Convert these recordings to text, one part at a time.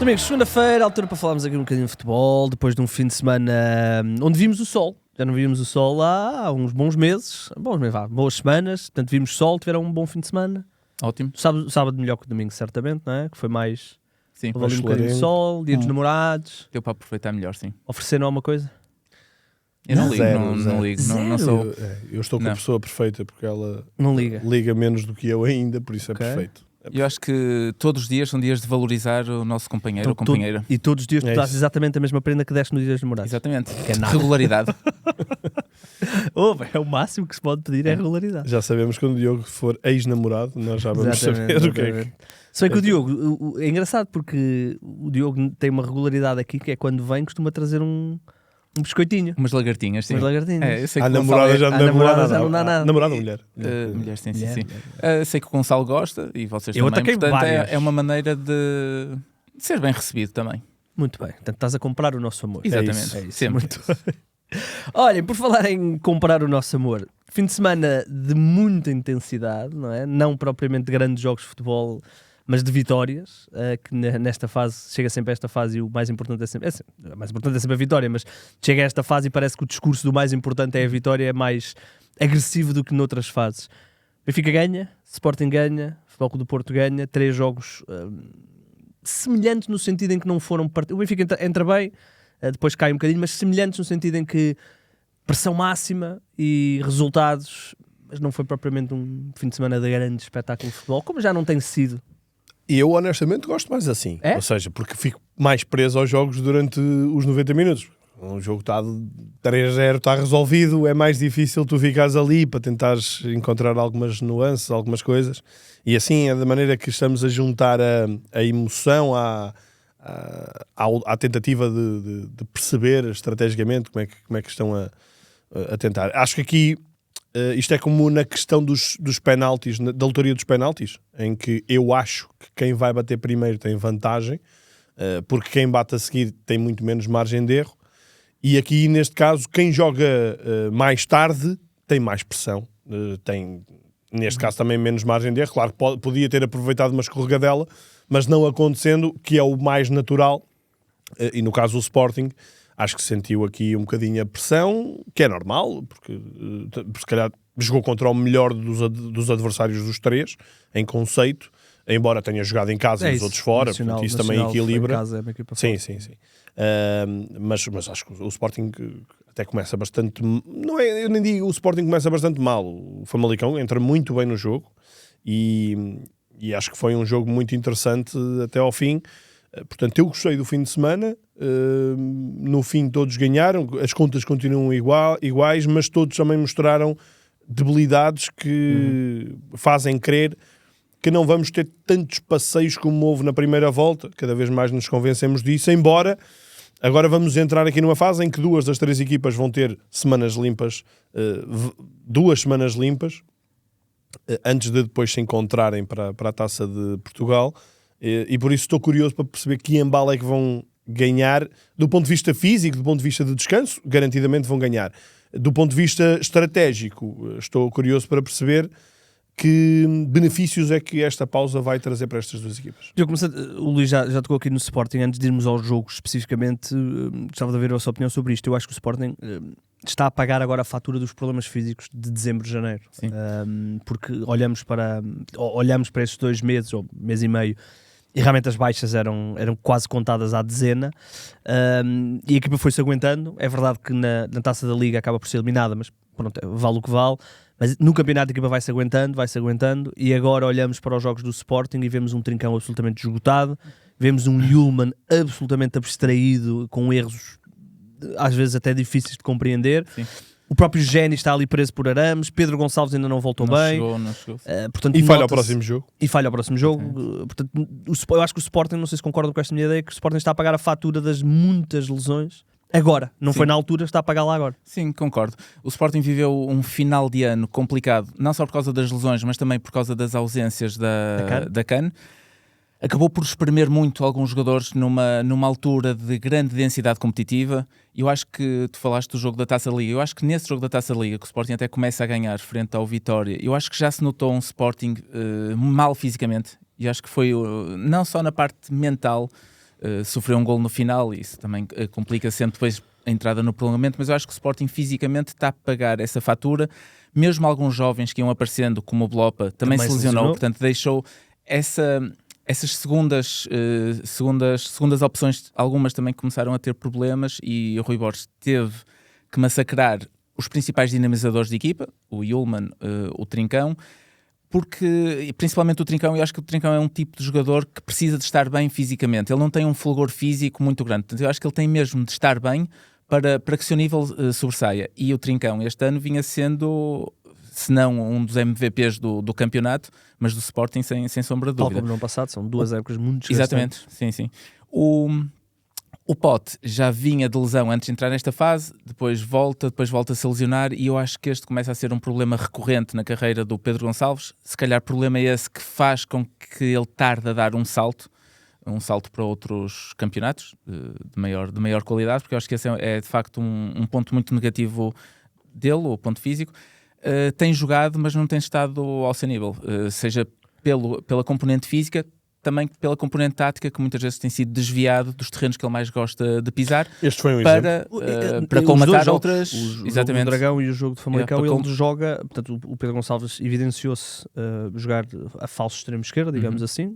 Amigos, segunda-feira, altura para falarmos aqui um bocadinho de futebol, depois de um fim de semana onde vimos o sol. Já não víamos o sol há uns bons meses, boas semanas, portanto vimos sol, tiveram um bom fim de semana. Ótimo. Sábado melhor que o domingo, certamente, não é? Que foi mais... Sim, Houve ali um bocadinho de sol, dia dos namorados. deu para aproveitar melhor, sim. Ofereceram alguma coisa? Eu não ligo, Zero, não zero. ligo, não sou... Eu estou com a Não. pessoa perfeita porque ela Não liga. liga menos do que eu ainda, por isso Ok. é perfeito. Eu acho que todos os dias são dias de valorizar o nosso companheiro ou Então, companheira. E todos os dias tu É dás isso. exatamente a mesma prenda que deste no dia dos namorados. Exatamente. Que é nada. Regularidade. É o máximo que se pode pedir, é regularidade. Já sabemos que quando o Diogo for ex-namorado, nós já vamos Exatamente, saber o que é que... exatamente. Se bem que o Diogo, é engraçado porque o Diogo tem uma regularidade aqui que é quando vem costuma trazer um biscoitinho, Umas lagartinhas, sim. umas lagartinhas. É, eu sei que A o Gonçalo namorada é- já a não dá namorada nada. já não dá nada. Namorada ou mulher? mulher, sim, sim, Mulher, sim. mulher. Sei que o Gonçalo gosta e vocês Eu também, ataquei portanto várias. é uma maneira de ser bem recebido também. Muito bem, portanto estás a comprar o nosso amor. Exatamente. É isso, Sempre. muito bem. Olhem, por falar em comprar o nosso amor, fim de semana de muita intensidade, não é? Não propriamente de grandes jogos de futebol, mas de vitórias, que nesta fase, chega sempre a esta fase e o mais importante é sempre a vitória, mas chega a esta fase e parece que o discurso do mais importante é a vitória, é mais agressivo do que noutras fases. Benfica ganha, Sporting ganha, Futebol Clube do Porto ganha, 3 jogos semelhantes no sentido em que não foram o Benfica entra bem, depois cai um bocadinho, mas semelhantes no sentido em que pressão máxima e resultados, mas não foi propriamente um fim de semana de grande espetáculo de futebol, como já não tem sido. E eu honestamente gosto mais assim. É? Ou seja, porque fico mais preso aos jogos durante os 90 minutos. Um jogo está 3-0, está resolvido, é mais difícil tu ficares ali para tentares encontrar algumas nuances, algumas coisas. E assim é da maneira que estamos a juntar a emoção à tentativa de perceber estrategicamente como é que estão a tentar. Acho que aqui isto é como na questão dos penaltis, da lotaria dos penaltis, em que eu acho que quem vai bater primeiro tem vantagem, porque quem bate a seguir tem muito menos margem de erro. E aqui, neste caso, quem joga mais tarde tem mais pressão, tem, neste caso, também menos margem de erro. Claro que podia ter aproveitado uma escorregadela, mas não acontecendo, que é o mais natural. E no caso do Sporting, acho que sentiu aqui um bocadinho a pressão, que é normal, porque se calhar jogou contra o melhor dos adversários dos 3, em conceito, embora tenha jogado em casa e os outros fora, portanto isso também equilibra. Sim. Mas acho que o Sporting até começa bastante... eu nem digo o Sporting começa bastante mal. O Famalicão entra muito bem no jogo e acho que foi um jogo muito interessante até ao fim. Portanto, eu gostei do fim de semana. No fim todos ganharam, as contas continuam iguais, mas todos também mostraram debilidades que fazem crer que não vamos ter tantos passeios como houve na primeira volta. Cada vez mais nos convencemos disso, embora agora vamos entrar aqui numa fase em que 2 das 3 equipas vão ter semanas limpas, 2 semanas limpas, antes de depois se encontrarem para a Taça de Portugal, e por isso estou curioso para perceber que embalo é que vão ganhar, do ponto de vista físico, do ponto de vista de descanso, garantidamente vão ganhar. Do ponto de vista estratégico, estou curioso para perceber que benefícios é que esta pausa vai trazer para estas 2 equipas. O Luís já tocou aqui no Sporting. Antes de irmos aos jogos especificamente, gostava de ver a sua opinião sobre isto. Eu acho que o Sporting está a pagar agora a fatura dos problemas físicos de dezembro e janeiro. Porque olhamos para estes 2 meses, ou mês e meio, e realmente as baixas eram quase contadas à dezena, e a equipa foi-se aguentando. É verdade que na Taça da Liga acaba por ser eliminada, mas pronto, vale o que vale. Mas no campeonato a equipa vai-se aguentando, e agora olhamos para os jogos do Sporting e vemos um Trincão absolutamente esgotado, vemos um Yulman absolutamente abstraído, com erros às vezes até difíceis de compreender. Sim. O próprio Géni está ali preso por arames, Pedro Gonçalves ainda não voltou bem. Não chegou. Portanto, E falha ao próximo jogo. Portanto, eu acho que o Sporting, não sei se concordam com esta minha ideia, que o Sporting está a pagar a fatura das muitas lesões agora, não foi na altura, está a pagar lá agora. Sim, concordo. O Sporting viveu um final de ano complicado, não só por causa das lesões, mas também por causa das ausências da CAN. Acabou por espremer muito alguns jogadores numa altura de grande densidade competitiva. Eu acho que tu falaste do jogo da Taça da Liga. Eu acho que nesse jogo da Taça da Liga, que o Sporting até começa a ganhar frente ao Vitória, eu acho que já se notou um Sporting mal fisicamente. E acho que foi não só na parte mental, sofreu um golo no final e isso também complica sempre depois a entrada no prolongamento, mas eu acho que o Sporting fisicamente está a pagar essa fatura. Mesmo alguns jovens que iam aparecendo, como o Blopa, também se lesionou, portanto deixou essas segundas opções, algumas também começaram a ter problemas e o Rui Borges teve que massacrar os principais dinamizadores de equipa, o Yulman, o Trincão, porque, principalmente o Trincão, eu acho que o Trincão é um tipo de jogador que precisa de estar bem fisicamente. Ele não tem um fulgor físico muito grande, portanto eu acho que ele tem mesmo de estar bem para que o seu nível sobressaia. E o Trincão este ano vinha sendo, se não um dos MVPs do campeonato, mas do Sporting sem sombra de dúvida. Tal como no ano passado, são duas épocas muito desgastantes. Exatamente, sim. O Pote já vinha de lesão antes de entrar nesta fase, depois volta a se lesionar e eu acho que este começa a ser um problema recorrente na carreira do Pedro Gonçalves. Se calhar o problema é esse que faz com que ele tarde a dar um salto para outros campeonatos de maior qualidade, porque eu acho que esse é de facto um ponto muito negativo dele, o ponto físico. Tem jogado, mas não tem estado ao seu nível, seja pela componente física, também pela componente tática, que muitas vezes tem sido desviado dos terrenos que ele mais gosta de pisar. Este foi um para colmatar outras. O jogo do Dragão e o jogo de Famalicão, ele joga, portanto, o Pedro Gonçalves evidenciou-se jogar a falso extremo esquerdo, digamos assim.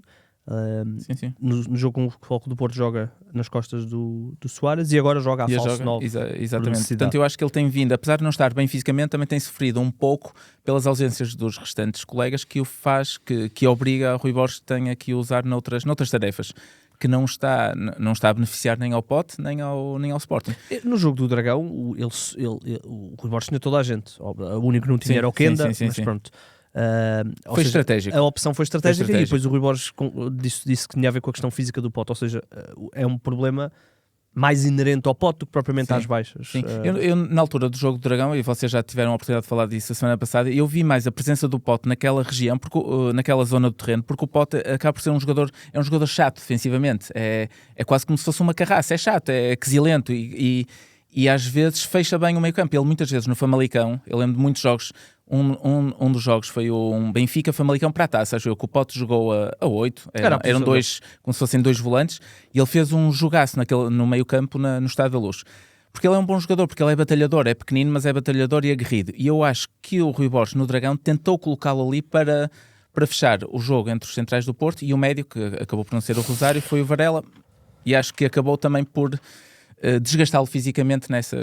Sim. No jogo com o Foco do Porto joga nas costas do Soares e agora joga a falso 9. Exatamente. Portanto, eu acho que ele tem vindo, apesar de não estar bem fisicamente, também tem sofrido um pouco pelas ausências dos restantes colegas, que o faz, que obriga a Rui Borges que tenha que usar noutras tarefas, que não está a beneficiar nem ao Pote nem ao Sporting. No jogo do Dragão, o Rui Borges tinha toda a gente. O único que não tinha era o Kenda, mas pronto. Foi estratégico. A opção foi estratégica e depois o Rui Borges disse que tinha a ver com a questão física do Pote, ou seja, é um problema mais inerente ao Pote do que propriamente às baixas. Sim. Eu, na altura do jogo do Dragão, e vocês já tiveram a oportunidade de falar disso a semana passada, eu vi mais a presença do Pote naquela região, naquela zona do terreno, porque o Pote acaba por ser um jogador chato defensivamente, é quase como se fosse uma carraça, é chato, é quesilento e às vezes fecha bem o meio campo. Ele muitas vezes no Famalicão, eu lembro de muitos jogos, um dos jogos foi um Benfica-Famalicão para a taça, acho eu, que o Pote jogou a 8, eram dois, como se fossem dois volantes, e ele fez um jogaço no meio campo no Estádio da Luz. Porque ele é um bom jogador, porque ele é batalhador, é pequenino, mas é batalhador e aguerrido. E eu acho que o Rui Borges no Dragão tentou colocá-lo ali para fechar o jogo entre os centrais do Porto, e o médio, que acabou por não ser o Rosário, foi o Varela, e acho que acabou também por desgastá-lo fisicamente nessas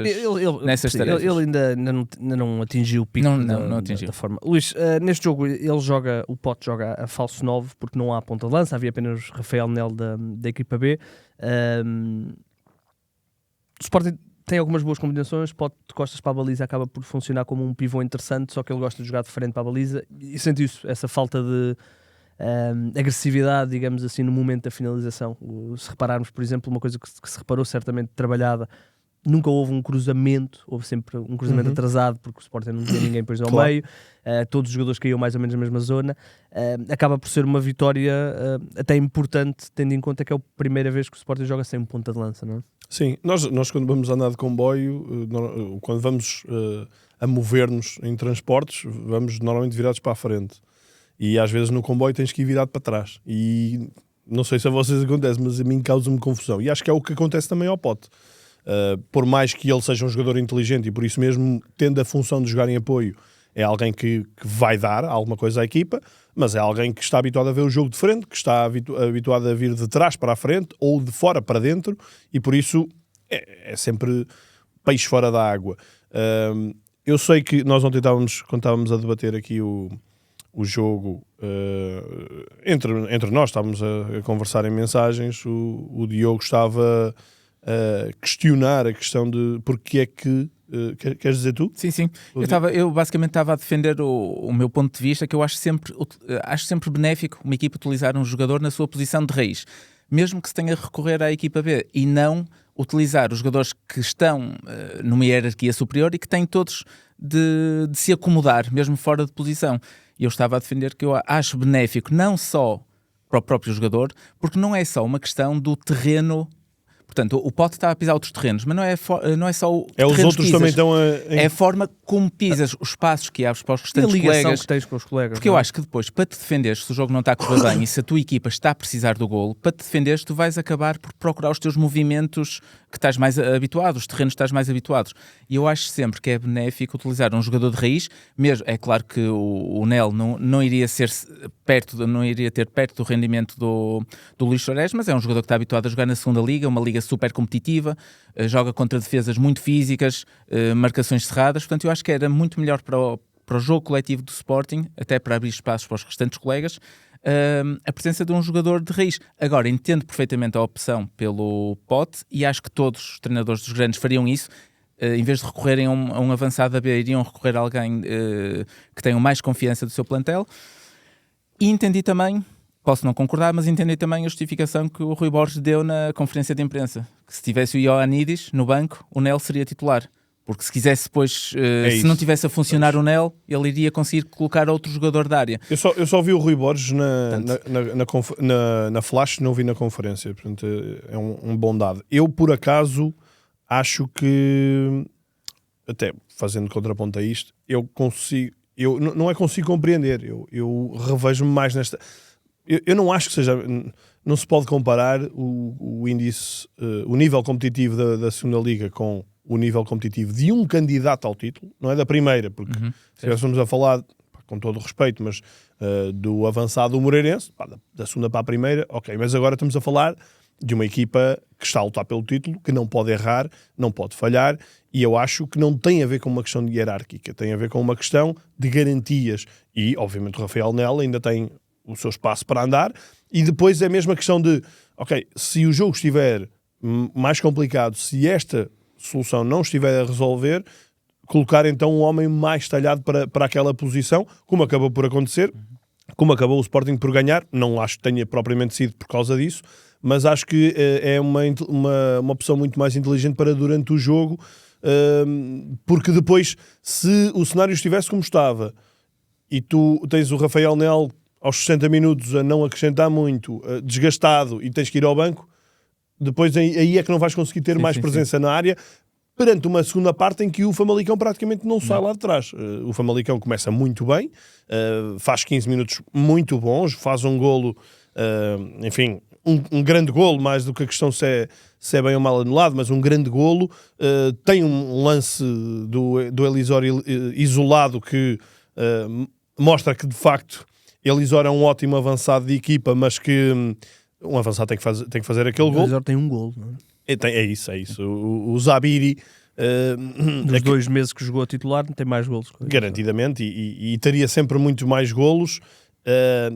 tarefas. Ele ainda não atingiu o pico da forma. Luís, neste jogo o Pote joga a falso 9 porque não há ponta de lança, havia apenas Rafael Nel da equipa B. O Sporting tem algumas boas combinações, Pote de costas para a baliza acaba por funcionar como um pivô interessante, só que ele gosta de jogar de frente para a baliza e sente isso, essa falta de agressividade, digamos assim, no momento da finalização. Se repararmos, por exemplo, uma coisa que se reparou certamente trabalhada, nunca houve um cruzamento, houve sempre um cruzamento atrasado, porque o Sporting não tinha ninguém depois ao meio, todos os jogadores caíam mais ou menos na mesma zona. Acaba por ser uma vitória até importante, tendo em conta que é a primeira vez que o Sporting joga sem um ponta de lança, não é? Sim, nós quando vamos andar de comboio, quando vamos a mover-nos em transportes, vamos normalmente virados para a frente. E às vezes no comboio tens que ir virado para trás. E não sei se a vocês acontece, mas a mim causa-me confusão. E acho que é o que acontece também ao Pote. Por mais que ele seja um jogador inteligente e por isso mesmo tendo a função de jogar em apoio, é alguém que vai dar alguma coisa à equipa, mas é alguém que está habituado a ver o jogo de frente, que está habituado a vir de trás para a frente ou de fora para dentro, e por isso é sempre peixe fora da água. Eu sei que nós ontem quando estávamos a debater aqui o jogo, entre nós estávamos a conversar em mensagens, o Diogo estava a questionar a questão de porque é que queres dizer tu? Sim. Eu basicamente estava a defender o meu ponto de vista, que eu acho sempre benéfico uma equipa utilizar um jogador na sua posição de raiz, mesmo que se tenha a recorrer à equipa B, e não utilizar os jogadores que estão numa hierarquia superior e que têm todos de se acomodar, mesmo fora de posição. E eu estava a defender que eu acho benéfico não só para o próprio jogador, porque não é só uma questão do terreno. Portanto, o Pote está a pisar outros terrenos, mas não é só o os outros que também pisas, estão é a forma como pisas, os passos que abres para os E a restantes ligação colegas. que tens com os colegas. Porque eu acho que depois, para te defenderes, se o jogo não está a correr bem e se a tua equipa está a precisar do golo, para te defenderes, tu vais acabar por procurar os teus movimentos que estás mais habituado, os terrenos que estás mais habituados. E eu acho sempre que é benéfico utilizar um jogador de raiz, mesmo, é claro que o Nel não iria ter perto do rendimento do Luís Soares, mas é um jogador que está habituado a jogar na segunda liga, uma liga super competitiva, joga contra defesas muito físicas, marcações cerradas, portanto eu acho que era muito melhor para o jogo coletivo do Sporting, até para abrir espaços para os restantes colegas, a presença de um jogador de raiz. Agora, entendo perfeitamente a opção pelo Pote e acho que todos os treinadores dos grandes fariam isso. Em vez de recorrerem a um avançado da B, iriam recorrer a alguém que tenha mais confiança do seu plantel. E entendi também, posso não concordar, mas entendi também a justificação que o Rui Borges deu na conferência de imprensa, que se tivesse o Ioannidis no banco, o Nel seria titular. Porque se quisesse depois, se não tivesse a funcionar o Nel, ele iria conseguir colocar outro jogador da área. Eu só vi o Rui Borges na Flash, não vi na conferência. Portanto, é um bom dado. Eu, por acaso, acho que, até fazendo contraponto a isto, eu consigo compreender. Eu revejo-me mais nesta... Eu não acho que seja... Não se pode comparar o índice, o nível competitivo da segunda liga com o nível competitivo de um candidato ao título, não é da primeira, porque se estivéssemos a falar, com todo o respeito, mas do avançado do Moreirense, da segunda para a primeira, ok, mas agora estamos a falar de uma equipa que está a lutar pelo título, que não pode errar, não pode falhar, e eu acho que não tem a ver com uma questão de hierárquica, tem a ver com uma questão de garantias, e obviamente o Rafael Nel ainda tem o seu espaço para andar, e depois é a mesma questão de, ok, se o jogo estiver mais complicado, se esta solução não estiver a resolver, colocar então um homem mais talhado para aquela posição, como acabou por acontecer, como acabou o Sporting por ganhar, não acho que tenha propriamente sido por causa disso, mas acho que é uma opção muito mais inteligente para durante o jogo, porque depois, se o cenário estivesse como estava, e tu tens o Rafael Nel aos 60 minutos a não acrescentar muito, desgastado, e tens que ir ao banco, depois aí é que não vais conseguir ter mais presença na área, perante uma segunda parte em que o Famalicão praticamente não sai lá de trás. O Famalicão começa muito bem, faz 15 minutos muito bons, faz um golo, enfim, um grande golo, mais do que a questão se é bem ou mal anulado, mas um grande golo. Tem um lance do Elisório isolado que mostra que, de facto, Elisório é um ótimo avançado de equipa, mas que um avançado tem que fazer aquele golo. O Elisório tem um golo, não é? É isso. O Zabiri... nos 2 meses que jogou a titular, tem mais golos. Garantidamente, e teria sempre muito mais golos,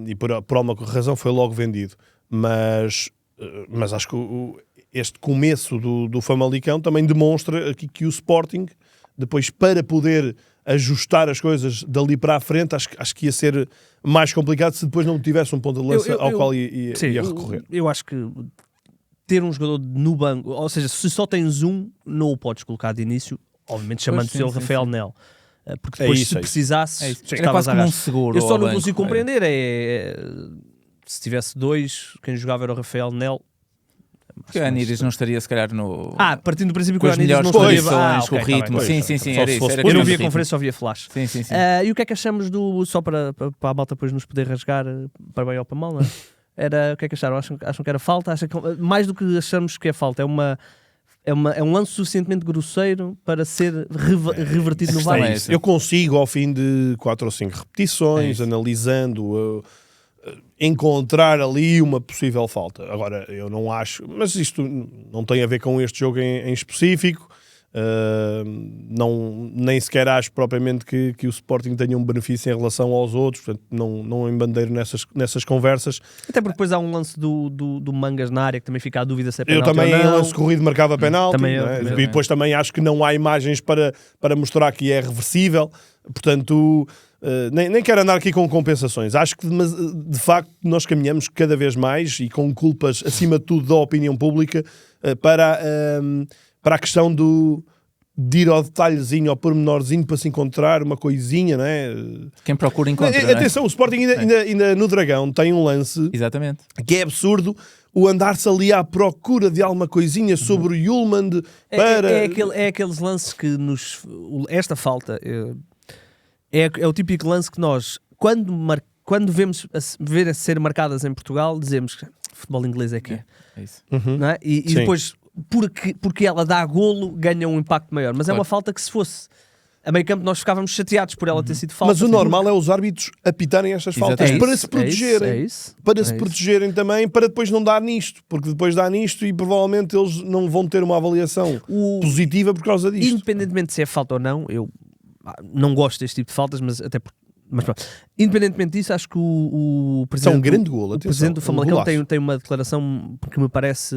e por alguma razão foi logo vendido. Mas acho que este começo do Famalicão também demonstra aqui que o Sporting, depois, para poder ajustar as coisas dali para a frente, acho que ia ser mais complicado se depois não tivesse um ponto de lança ao qual ia recorrer. Eu acho que ter um jogador no banco, ou seja, se só tens um, não o podes colocar de início, obviamente chamando-se ele Rafael Nel. Porque depois, se precisasses, era quase como um seguro. Eu só não consigo compreender se tivesse 2, quem jogava era o Rafael Nel. Porque o Ioannidis não estaria, se calhar, partindo do princípio que o Ioannidis não estaria... com o ritmo. Sim, era isso. Eu não via a conferência, só via flash. Sim. E o que é que achamos só para a malta depois nos poder rasgar para bem ou para mal, não é? O que é que acharam? Acham que era falta? Mais do que achamos que é falta, é um lance suficientemente grosseiro para ser revertido no VAR. Eu consigo, ao fim de 4 ou 5 repetições, analisando... encontrar ali uma possível falta. Agora, eu não acho, mas isto não tem a ver com este jogo em específico, nem sequer acho propriamente que o Sporting tenha um benefício em relação aos outros, portanto não embandeiro nessas conversas. Até porque depois há um lance do Mangas na área que também fica a dúvida se é penalti ou não. Eu também, em lance corrido marcava penalti, também e depois também acho que não há imagens para mostrar que é reversível, portanto... Nem quero andar aqui com compensações. Acho que, de facto, nós caminhamos cada vez mais e com culpas, acima de tudo, da opinião pública para a questão de ir ao detalhezinho, ao pormenorzinho para se encontrar uma coisinha, não é? Quem procura encontra, Atenção, o Sporting ainda no Dragão tem um lance exatamente, que é absurdo, o andar-se ali à procura de alguma coisinha sobre o Yulman para... É aqueles lances que esta falta é o típico lance que nós, quando vemos ver a ser marcadas em Portugal, dizemos que futebol inglês é que é. Isso. Não é? E depois, porque ela dá golo, ganha um impacto maior. Mas é uma falta que, se fosse a meio campo, nós ficávamos chateados por ela ter sido falta. Mas o normal é os árbitros apitarem estas faltas para se protegerem. Para se protegerem também, para depois não dar nisto. Porque depois dá nisto e provavelmente eles não vão ter uma avaliação positiva por causa disto. Independentemente de se é falta ou não, eu não gosto deste tipo de faltas, mas até porque... Mas pronto, independentemente disso, acho que o presidente, é um grande golo, o presidente do Famalicão tem uma declaração que me parece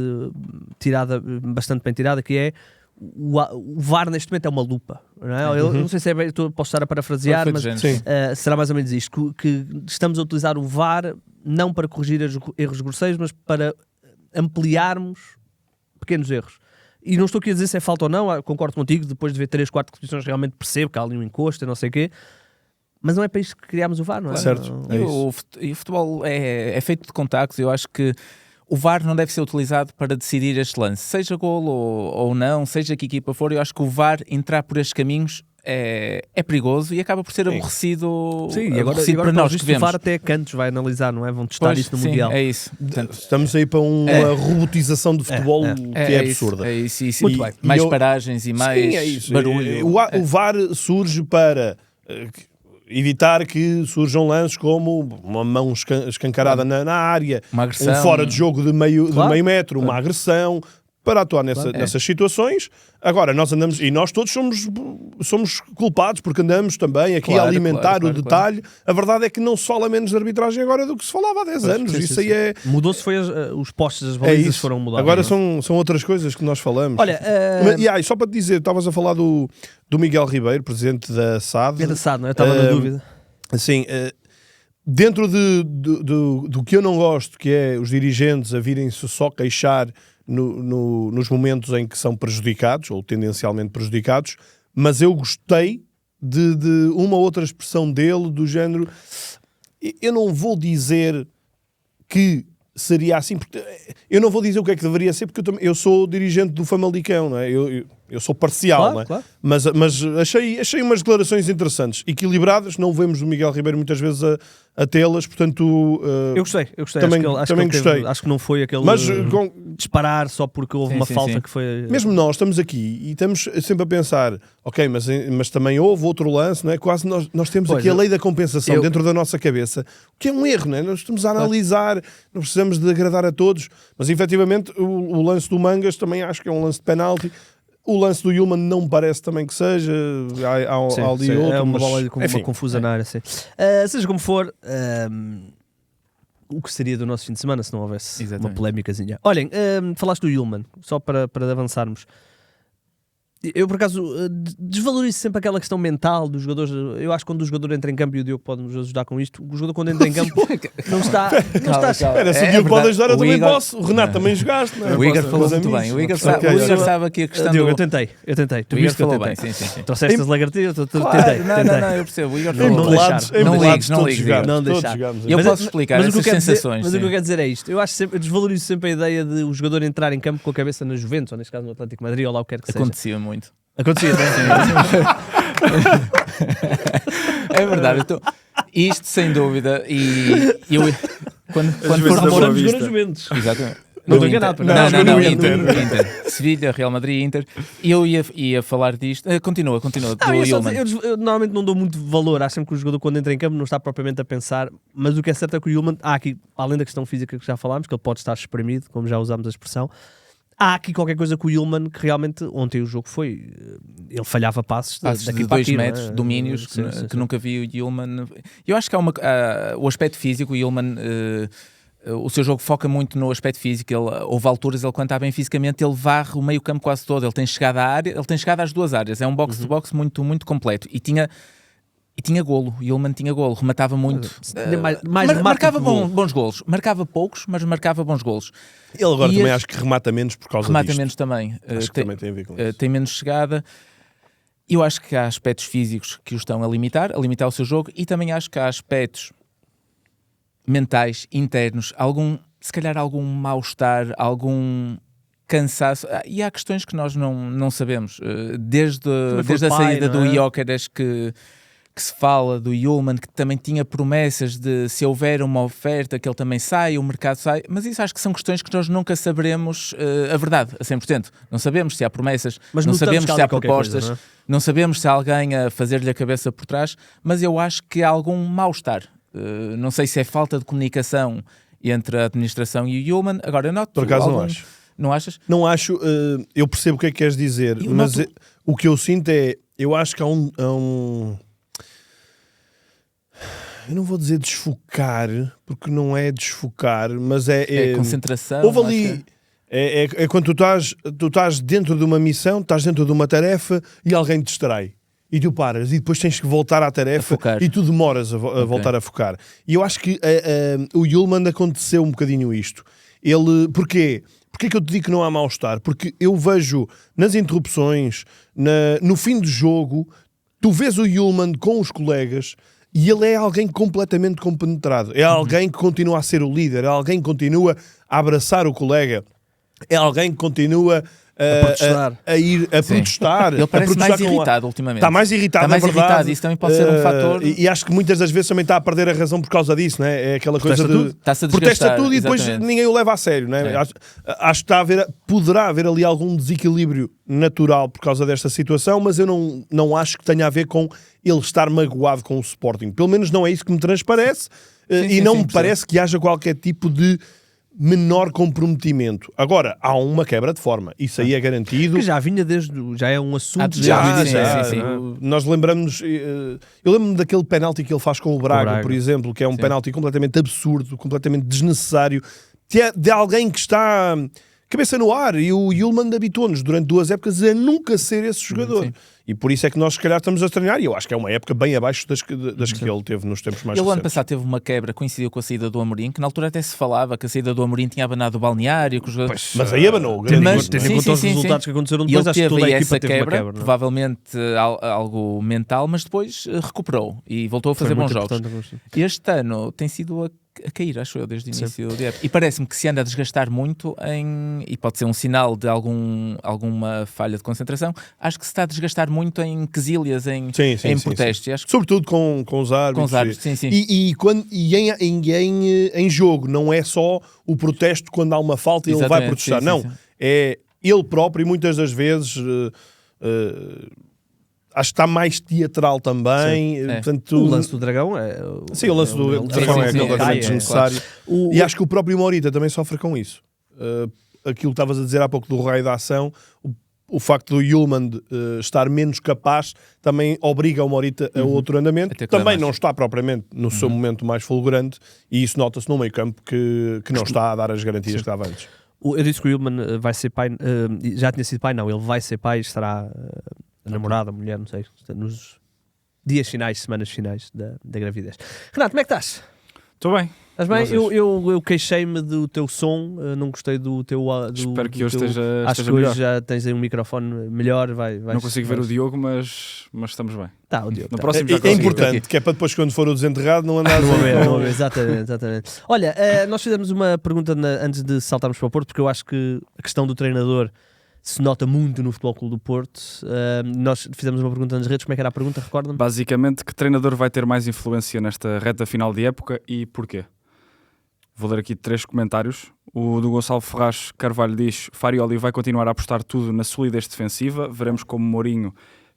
bastante bem tirada, que é o VAR neste momento é uma lupa, não é? Eu não sei se posso estar a parafrasear, mas será mais ou menos isto, que estamos a utilizar o VAR não para corrigir erros grosseiros, mas para ampliarmos pequenos erros. E não estou aqui a dizer se é falta ou não, concordo contigo, depois de ver 3, 4 repetições realmente percebo que há ali um encosto e não sei o quê. Mas não é para isto que criámos o VAR, não é? Certo. E o futebol é feito de contactos. Eu acho que o VAR não deve ser utilizado para decidir este lance. Seja golo ou não, seja que equipa for, eu acho que o VAR entrar por estes caminhos é perigoso e acaba por ser aborrecido, sim, e agora para nós que vemos. O VAR até Cantos vai analisar, não é? Vão testar isso no Mundial. É isso. Portanto, estamos aí para uma robotização do futebol que é absurda. É isso. Muito bem. Mais paragens e mais barulho. O VAR surge para... evitar que surjam lances como uma mão escancarada na área, uma agressão, um fora de jogo de meio metro, uma agressão, para atuar nessas situações. Agora, nós andamos, e nós todos somos culpados, porque andamos também aqui a alimentar o detalhe. A verdade é que não se fala menos de arbitragem agora do que se falava há 10 anos. Isso aí é... Mudou-se, os postes, as balizas foram mudadas. Agora são outras coisas que nós falamos. Olha, só para te dizer, estavas a falar do Miguel Ribeiro, presidente da SAD. É da SAD, não é? Estava na dúvida. Sim, dentro do que eu não gosto, que é os dirigentes a virem-se só queixar nos momentos em que são prejudicados, ou tendencialmente prejudicados, mas eu gostei de uma outra expressão dele, do género, eu não vou dizer que seria assim, porque eu não vou dizer o que é que deveria ser, porque eu sou dirigente do Famalicão, não é? Eu sou parcial, claro, não é? Claro. Mas achei umas declarações interessantes, equilibradas. Não vemos o Miguel Ribeiro muitas vezes a tê-las, portanto... Eu gostei. Também gostei. Acho que não foi aquele disparar só porque houve uma falta que foi... Mesmo nós estamos aqui e estamos sempre a pensar, ok, mas também houve outro lance, não é? Quase nós temos aqui a lei da compensação dentro da nossa cabeça, o que é um erro, não é? Nós estamos a analisar, não precisamos de agradar a todos, mas efetivamente o lance do Mangas também acho que é um lance de penalti. O lance do Yulman não me parece também que seja. Há ali outro. É uma bola com uma confusa na área. Seja como for, o que seria do nosso fim de semana se não houvesse uma polémicazinha? Olhem, falaste do Yulman, só para avançarmos. Eu, por acaso, desvalorizo sempre aquela questão mental dos jogadores. Eu acho que quando o jogador entra em campo, e o Diogo pode nos ajudar com isto, o jogador quando entra em campo não está... Espera, se o Diogo pode ajudar, eu também posso. O Renato também jogaste. O Igor falou muito bem. O Igor sabe aqui a questão Diogo, eu tentei. Tu o Igor falou bem, sim. Trouxeste as lagartixas, tentei. Não, eu percebo. O Igor falou não deixar. Não deixar. Eu posso explicar essas sensações. Mas o que eu quero dizer é isto. Eu desvalorizo sempre a ideia de o jogador entrar em campo com a cabeça na Juventus, ou neste caso no Atlético de Madrid, ou lá o que quer que seja. Acontecia muito. Acontecia, é verdade. Então, isto sem dúvida. E eu quando moramos nos Juventus. Exatamente. Não estou enganado. Não, Inter. Sevilha, Real Madrid, Inter. Eu ia falar disto. Continua. Eu normalmente não dou muito valor. Acho sempre que o jogador, quando entra em campo, não está propriamente a pensar. Mas o que é certo é que o Yulman, há aqui, além da questão física que já falámos, que ele pode estar espremido, como já usámos a expressão. Há aqui qualquer coisa com o Yulman que realmente, ontem o jogo foi, ele falhava passos daqui para 2 metros, domínios, que nunca vi o Yulman. Eu acho que há o aspecto físico, o Yulman, o seu jogo foca muito no aspecto físico. Houve alturas, ele quando está bem fisicamente, ele varre o meio campo quase todo, ele tem chegado à área, ele tem chegado às 2 áreas, é um box-to-box muito, muito completo, e tinha golo, o Yulman tinha golo, rematava muito, marcava bons golos, marcava poucos, mas marcava bons golos. Ele agora também acho que remata menos por causa disto. Remata menos também. Acho que também tem a ver com isso. Tem menos chegada. Eu acho que há aspectos físicos que o estão a limitar o seu jogo, e também acho que há aspectos mentais, internos, se calhar algum mal-estar, algum cansaço, e há questões que nós não sabemos, desde a saída do Gyökeres que se fala, do Yulman, que também tinha promessas de se houver uma oferta que ele também sai, o mercado sai, mas isso acho que são questões que nós nunca saberemos a verdade, a 100%. Não sabemos se há promessas, mas não sabemos se há propostas, coisa, não sabemos se há alguém a fazer-lhe a cabeça por trás, mas eu acho que há algum mal-estar. Não sei se é falta de comunicação entre a administração e o Yulman. Agora, eu noto... Por acaso não acho. Não achas? Não acho. Eu percebo o que é que queres dizer, mas o que eu sinto é... Eu acho que há um eu não vou dizer desfocar, porque não é desfocar, mas é concentração. Houve ali... É quando tu estás dentro de uma missão, estás dentro de uma tarefa e alguém te distrai. E tu paras, e depois tens que voltar à tarefa e tu demoras a voltar a focar. E eu acho que o Yulman aconteceu um bocadinho isto. Porquê? Porquê que eu te digo que não há mal-estar? Porque eu vejo nas interrupções, no fim do jogo, tu vês o Yulman com os colegas e ele é alguém completamente compenetrado. É alguém que continua a ser o líder, é alguém que continua a abraçar o colega, é alguém que continua a protestar. Ele parece mais irritado ultimamente. Está mais irritado, é verdade. Irritado. Isso também pode ser um fator. E acho que muitas das vezes também está a perder a razão por causa disso, não é? É aquela coisa de protesta tudo e depois ninguém o leva a sério, não é? Acho que poderá haver ali algum desequilíbrio natural por causa desta situação, mas eu não acho que tenha a ver com ele estar magoado com o Sporting. Pelo menos não é isso que me transparece, e não me parece que haja qualquer tipo de menor comprometimento. Agora, há uma quebra de forma. Isso aí é garantido. Que já vinha já é um assunto. Sim. Nós lembramos... Eu lembro-me daquele penalti que ele faz com o Braga, por exemplo, que é um penalti completamente absurdo, completamente desnecessário, de alguém que está cabeça no ar, e o Yulman habituou-nos durante 2 épocas a nunca ser esse jogador. Sim. E por isso é que nós, se calhar, estamos a estranhar, e eu acho que é uma época bem abaixo das que ele teve nos tempos mais recentes. Ele, ano passado, teve uma quebra, coincidiu com a saída do Amorim, que na altura até se falava que a saída do Amorim tinha abanado o balneário, que os jogadores... Mas aí abanou. Tendo em conta os resultados que aconteceram depois, acho que toda a equipa teve uma quebra. Provavelmente algo mental, mas depois recuperou e voltou a fazer bons jogos. Este ano tem sido a cair, acho eu, desde o início do época. E parece-me que se anda a desgastar muito e pode ser um sinal de alguma falha de concentração, acho que se está a desgastar muito em quesilhas, em protestos. Sim. Acho que... Sobretudo com os árbitros. Com os árbitros, sim. Em jogo, não é só o protesto quando há uma falta e ele vai protestar. Sim. É ele próprio, e muitas das vezes... acho que está mais teatral também. Portanto, o lance do Dragão o lance do Dragão é completamente desnecessário. Claro. E acho que o próprio Morita também sofre com isso. Aquilo que estavas a dizer há pouco do raio da ação, o facto do Yulman estar menos capaz também obriga o Morita a outro andamento. Também não está propriamente no seu momento mais fulgurante, e isso nota-se no meio campo que não está a dar as garantias que estava antes. Eu disse que o Yulman vai ser pai, já tinha sido pai, não, ele vai ser pai, estará... a namorada, a mulher, não sei, nos dias finais, semanas finais da gravidez. Renato, como é que estás? Estou bem. Estás bem? Eu queixei-me do teu som, não gostei do teu... Espero que hoje esteja acho que melhor. Hoje já tens aí um microfone melhor. Não consigo ver o Diogo, mas estamos bem. Tá, o Diogo. No próximo já é importante, que é para depois, quando for o desenterrado, não andar não a ver. Exatamente. Olha, nós fizemos uma pergunta antes de saltarmos para o Porto, porque eu acho que a questão do treinador se nota muito no Futebol Clube do Porto. Nós fizemos uma pergunta nas redes. Como é que era a pergunta? Recorda-me? Basicamente, que treinador vai ter mais influência nesta reta final de época e porquê? Vou ler aqui 3 comentários. O do Gonçalo Ferraz Carvalho diz: Farioli vai continuar a apostar tudo na solidez defensiva. Veremos como Mourinho,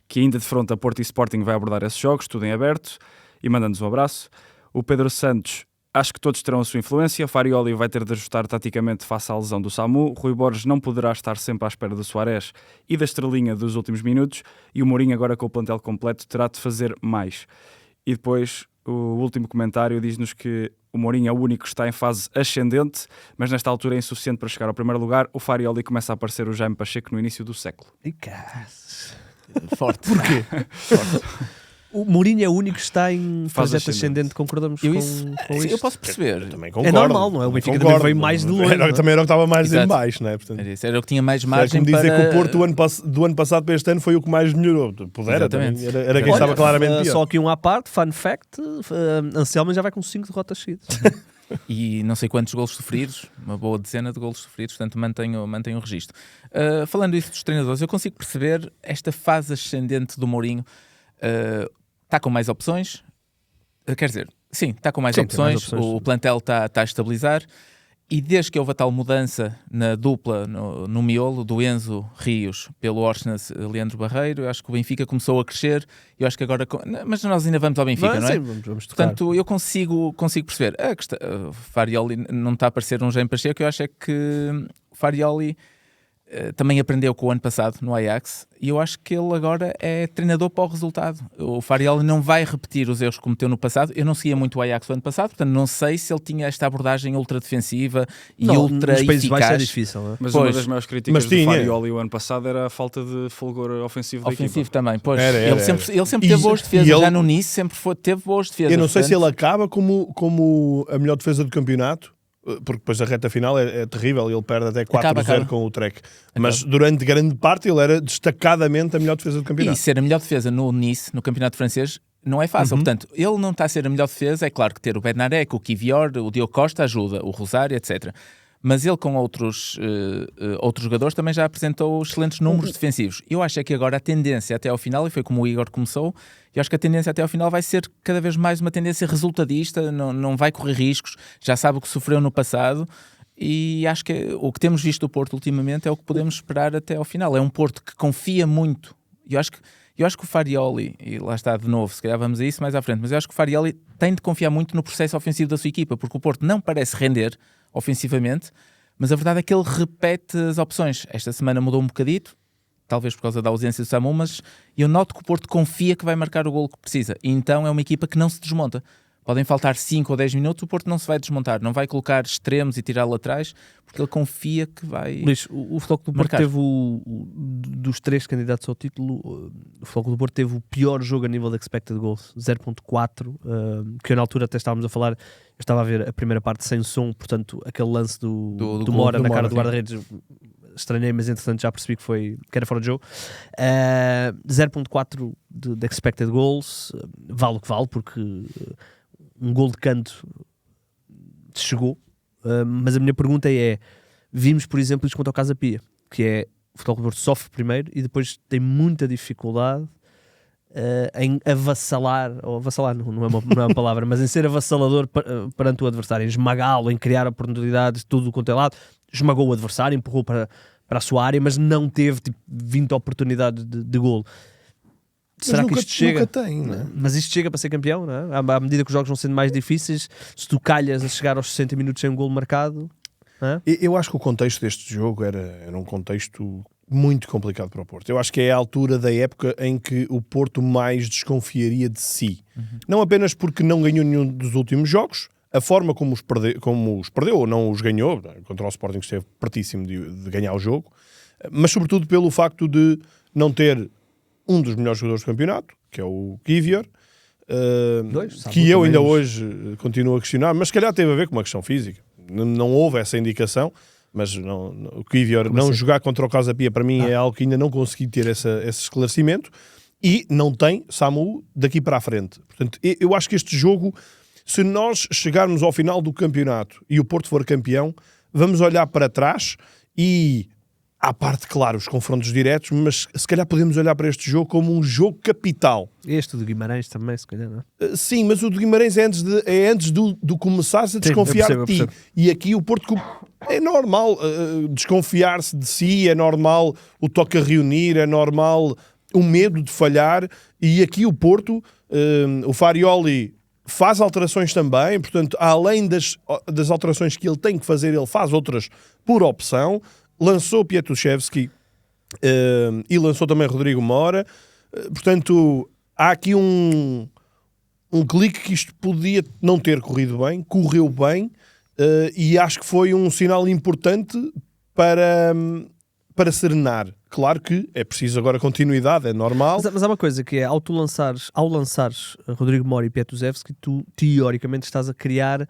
que ainda defronta Porto e Sporting, vai abordar esses jogos, tudo em aberto. E manda-nos um abraço. O Pedro Santos: acho que todos terão a sua influência. Farioli vai ter de ajustar taticamente face à lesão do Samu. Rui Borges não poderá estar sempre à espera do Suárez e da estrelinha dos últimos minutos. E o Mourinho, agora com o plantel completo, terá de fazer mais. E depois, o último comentário diz-nos que o Mourinho é o único que está em fase ascendente, mas nesta altura é insuficiente para chegar ao primeiro lugar. O Farioli começa a aparecer o Jaime Pacheco no início do século. Forte. Porquê? O Mourinho é o único que está em Fase trajeto ascendente, concordamos com isso? Eu posso perceber. Eu também É concordo. normal, não é? O Benfica também veio mais de longe. Também era o que estava mais Exato. em baixo, não é? Portanto, Era o que tinha mais é margem como dizer para... que o Porto do ano passado para este ano foi o que mais melhorou. Pudera, Exatamente. também, era quem Olha, estava claramente pior. só aqui um à parte, fun fact, Anselmo já vai com 5 derrotas seguidas. E não sei quantos golos sofridos, uma boa dezena de golos sofridos, portanto mantenho o registro. Falando isso dos treinadores, eu consigo perceber esta fase ascendente do Mourinho. Está com mais opções, quer dizer, sim, está com mais Sim, tem opções, mais opções. o plantel está a estabilizar, e desde que houve a tal mudança na dupla, no miolo, do Enzo Rios pelo Orsnes Leandro Barreiro, eu acho que o Benfica começou a crescer, eu acho que agora... Mas nós ainda vamos ao Benfica, não é? Sim, vamos tocar. Portanto, eu consigo perceber. O Farioli não está a parecer um Jean Pacheco, eu acho é que o Farioli também aprendeu com o ano passado no Ajax, e eu acho que ele agora é treinador para o resultado. O Farioli não vai repetir os erros que cometeu no passado. Eu não seguia muito o Ajax no ano passado, portanto não sei se ele tinha esta abordagem ultra defensiva e ultra nos Países Baixos é eficaz. difícil, não é? Mas Pois. uma das maiores críticas Mas do tinha. Farioli o ano passado era a falta de fulgor ofensivo da Ofensivo equipa. também, pois. Era. Ele sempre E- teve boas defesas, e ele- já no Nice sempre teve boas defesas. Eu não sei se ele portanto, acaba como a melhor defesa do campeonato, porque depois a reta final é terrível, ele perde até 4-0 Acaba. com o Trek. Mas durante grande parte ele era destacadamente a melhor defesa do E campeonato. ser a melhor defesa no Nice, no campeonato francês, não é fácil. Portanto, ele não está a ser a melhor defesa. É claro que ter o Bednarek, o Kivior, o Diogo Costa ajuda, o Rosário, etc. Mas ele com outros jogadores também já apresentou excelentes números defensivos. Eu acho é que agora a tendência até ao final, e foi como o Igor começou, eu acho que a tendência até ao final vai ser cada vez mais uma tendência resultadista, não vai correr riscos, já sabe o que sofreu no passado. E acho que o que temos visto do Porto ultimamente é o que podemos esperar até ao final. É um Porto que confia muito. Eu acho que o Farioli, e lá está de novo, se calhar vamos a isso mais à frente, mas eu acho que o Farioli tem de confiar muito no processo ofensivo da sua equipa, porque o Porto não parece render ofensivamente, mas a verdade é que ele repete as opções. Esta semana mudou um bocadito, talvez por causa da ausência do Samu, mas eu noto que o Porto confia que vai marcar o golo que precisa. E então é uma equipa que não se desmonta. Podem faltar 5 ou 10 minutos, o Porto não se vai desmontar, não vai colocar extremos e tirar laterais, porque ele confia que vai... Luís, o Futebol Clube do Porto marcar. teve dos 3 candidatos ao título, o Futebol Clube do Porto teve o pior jogo a nível de expected goals, 0.4, que eu na altura até estávamos a falar, eu estava a ver a primeira parte sem som, portanto aquele lance do gol Mora do na cara Mora, do sim. guarda-redes, estranhei, mas entretanto já percebi que era fora de jogo. 0.4 de expected goals, vale o que vale, porque um gol de canto chegou, mas a minha pergunta é, vimos por exemplo isto contra o Casa Pia, que é o Futebol Clube do Porto sofre primeiro e depois tem muita dificuldade em avassalar, ou avassalar não é uma palavra, mas em ser avassalador perante o adversário, em esmagá-lo, em criar oportunidades, tudo quanto é lado. Esmagou o adversário, empurrou para a sua área, mas não teve tipo, 20 oportunidades de golo. Será que isto chega? Nunca tem, não é? Mas isto chega para ser campeão, não é? À medida que os jogos vão sendo mais difíceis, se tu calhas a chegar aos 60 minutos sem um golo marcado, não é? Eu acho que o contexto deste jogo era um contexto muito complicado para o Porto. Eu acho que é a altura da época em que o Porto mais desconfiaria de si. Não apenas porque não ganhou nenhum dos últimos jogos, a forma como os perdeu ou não os ganhou, contra o Sporting esteve pertíssimo de ganhar o jogo, mas sobretudo pelo facto de não ter um dos melhores jogadores do campeonato, que é o Kivior, que eu ainda hoje continuo a questionar, mas se calhar teve a ver com uma questão física. Não houve essa indicação, mas o Kivior não jogar contra o Casa Pia para mim é algo que ainda não consegui ter esse esclarecimento, e não tem Samu daqui para a frente. Portanto, eu acho que este jogo, se nós chegarmos ao final do campeonato e o Porto for campeão, vamos olhar para trás e, à parte, claro, os confrontos diretos, mas se calhar podemos olhar para este jogo como um jogo capital. Este do Guimarães também, se calhar, não é? Sim, mas o de Guimarães é antes do começares a desconfiar eu de ti. percebo. E aqui o Porto é normal desconfiar-se de si, é normal o toque a reunir, é normal o medo de falhar, e aqui o Porto, o Farioli faz alterações também, portanto, além das alterações que ele tem que fazer, ele faz outras por opção. Lançou Pietruszewski e lançou também Rodrigo Mora. Portanto, há aqui um clique que isto podia não ter corrido bem, correu bem, e acho que foi um sinal importante para para serenar. Claro que é preciso agora continuidade, é normal. Mas há uma coisa que é, ao lançares Rodrigo Mora e Piatusevski, tu teoricamente estás a criar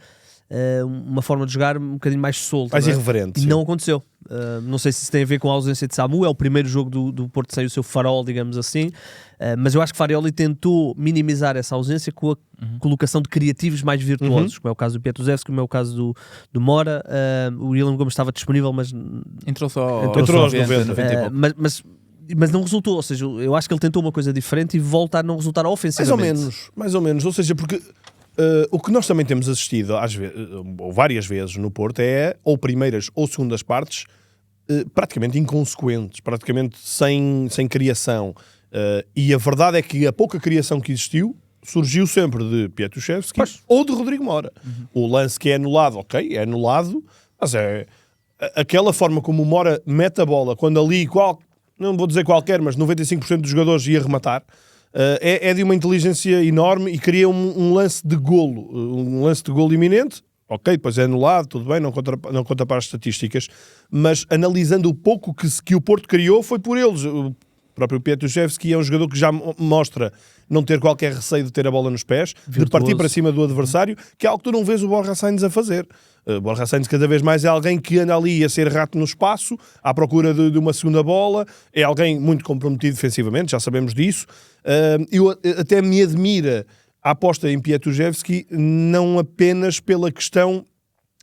uma forma de jogar um bocadinho mais solta. Mais irreverente. E sim. não aconteceu. Não sei se isso tem a ver com a ausência de Samu, é o primeiro jogo do Porto sem o seu farol, digamos assim, mas eu acho que Farioli tentou minimizar essa ausência com a colocação de criativos mais virtuosos, como é o caso do Piatusevski, como é o caso do Mora. O William Gomes estava disponível, mas Entrou só aos 90 90 e pouco. mas não resultou, ou seja, eu acho que ele tentou uma coisa diferente e volta a não resultar ofensivamente. Mais ou menos, ou seja, porque o que nós também temos assistido ou várias vezes no Porto é ou primeiras ou segundas partes praticamente inconsequentes, praticamente sem criação. E a verdade é que a pouca criação que existiu surgiu sempre de Piatusevski ou de Rodrigo Mora. O lance que é anulado, ok, é anulado, mas é aquela forma como o Mora mete a bola quando ali, não vou dizer qualquer, mas 95% dos jogadores ia rematar. É de uma inteligência enorme e cria um lance de golo iminente. Ok, depois é anulado, tudo bem, não conta para as estatísticas, mas analisando o pouco que o Porto criou foi por eles. O próprio Piatusevski é um jogador que já mostra não ter qualquer receio de ter a bola nos pés, virtuoso, de partir para cima do adversário, que é algo que tu não vês o Borja Sainz a fazer. O Borja Sainz cada vez mais é alguém que anda ali a ser rato no espaço, à procura de uma segunda bola, é alguém muito comprometido defensivamente, já sabemos disso. Até me admira a aposta em Piatusevski, não apenas pela questão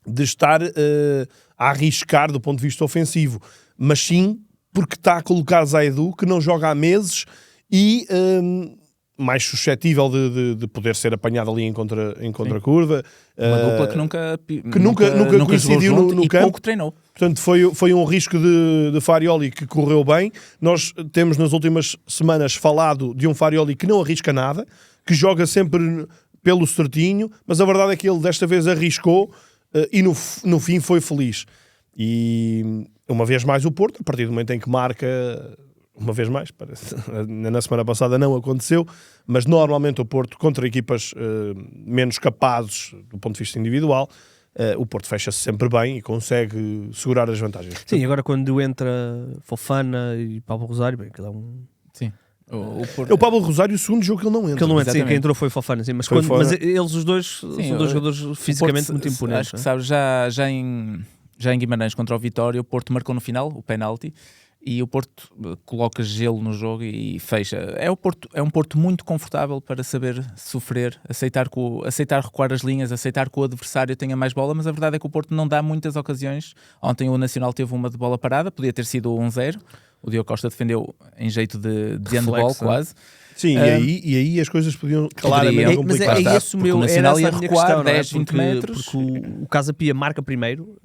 de estar a arriscar do ponto de vista ofensivo, mas sim porque está a colocar Zaidu, que não joga há meses e mais suscetível de poder ser apanhado ali em contra-curva. Uma dupla que nunca coincidiu no campo. Pouco treinou. Portanto, foi um risco de Farioli que correu bem. Nós temos nas últimas semanas falado de um Farioli que não arrisca nada, que joga sempre pelo certinho, mas a verdade é que ele desta vez arriscou e no fim foi feliz. E uma vez mais o Porto, a partir do momento em que marca, uma vez mais, parece, na semana passada não aconteceu, mas normalmente o Porto contra equipas menos capazes do ponto de vista individual, o Porto fecha-se sempre bem e consegue segurar as vantagens. Sim, agora quando entra Fofana e Pablo Rosário, bem, aquilo é um... Sim. O Pablo Rosário, o segundo jogo que ele não entra. Que ele não entra, sim, quem entrou foi Fofana, sim, mas eles os dois são dois jogadores fisicamente muito imponentes. Acho que sabes, já em Guimarães contra o Vitória, o Porto marcou no final o penalti e o Porto coloca gelo no jogo e fecha. É um Porto muito confortável para saber sofrer, aceitar recuar as linhas, aceitar que o adversário tenha mais bola, mas a verdade é que o Porto não dá muitas ocasiões. Ontem o Nacional teve uma de bola parada, podia ter sido 1-0. O Diogo Costa defendeu em jeito de handball quase. Sim, e aí as coisas podiam claramente complicar. Mas é isso o meu, era essa a minha questão, 10, 20 metros. Porque o Casa Pia marca primeiro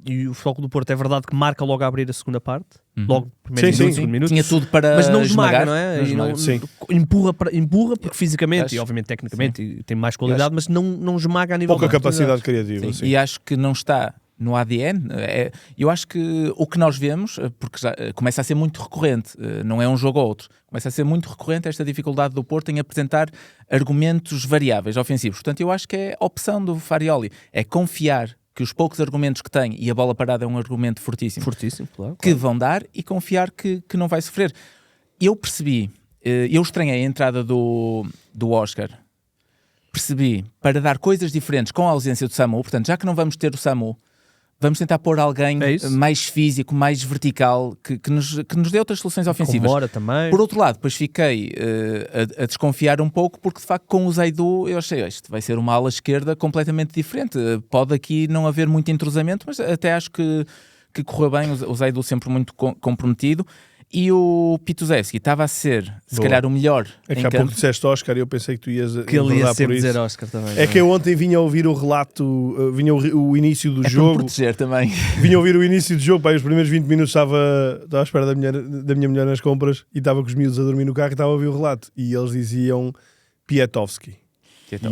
e o Futebol Clube do Porto é verdade que marca logo a abrir a segunda parte. Logo, primeiro segundo minuto. Tinha tudo para mas não esmaga, esmagar, não é? Empurra porque fisicamente e obviamente tecnicamente tem mais qualidade, mas não esmaga a nível pouca capacidade criativa. Sim. E acho que não está no ADN. Eu acho que o que nós vemos, porque já começa a ser muito recorrente, não é um jogo ou outro, começa a ser muito recorrente esta dificuldade do Porto em apresentar argumentos variáveis ofensivos. Portanto, eu acho que é a opção do Farioli, é confiar que os poucos argumentos que tem, e a bola parada é um argumento fortíssimo, claro. Que vão dar, e confiar que não vai sofrer. Eu estranhei a entrada do Oscar, percebi, para dar coisas diferentes com a ausência do Samu, portanto, já que não vamos ter o Samu, vamos tentar pôr alguém mais físico, mais vertical, que nos dê outras soluções ofensivas. Com Mora também. Por outro lado, depois fiquei a desconfiar um pouco, porque de facto com o Zaidu eu achei, isto vai ser uma ala esquerda completamente diferente. Pode aqui não haver muito entrosamento, mas até acho que correu bem, o Zaidu sempre muito comprometido. E o Piatusevski estava a ser, se calhar, o melhor. É que há pouco disseste Oscar e eu pensei que tu ias que ele ia sempre dizer Oscar também. É que eu ontem vinha a ouvir o relato, vinha o início do jogo. Proteger também. Vinha a ouvir o início do jogo, os primeiros 20 minutos estava à espera da minha mulher nas compras e estava com os miúdos a dormir no carro e estava a ouvir o relato. E eles diziam Piatovski.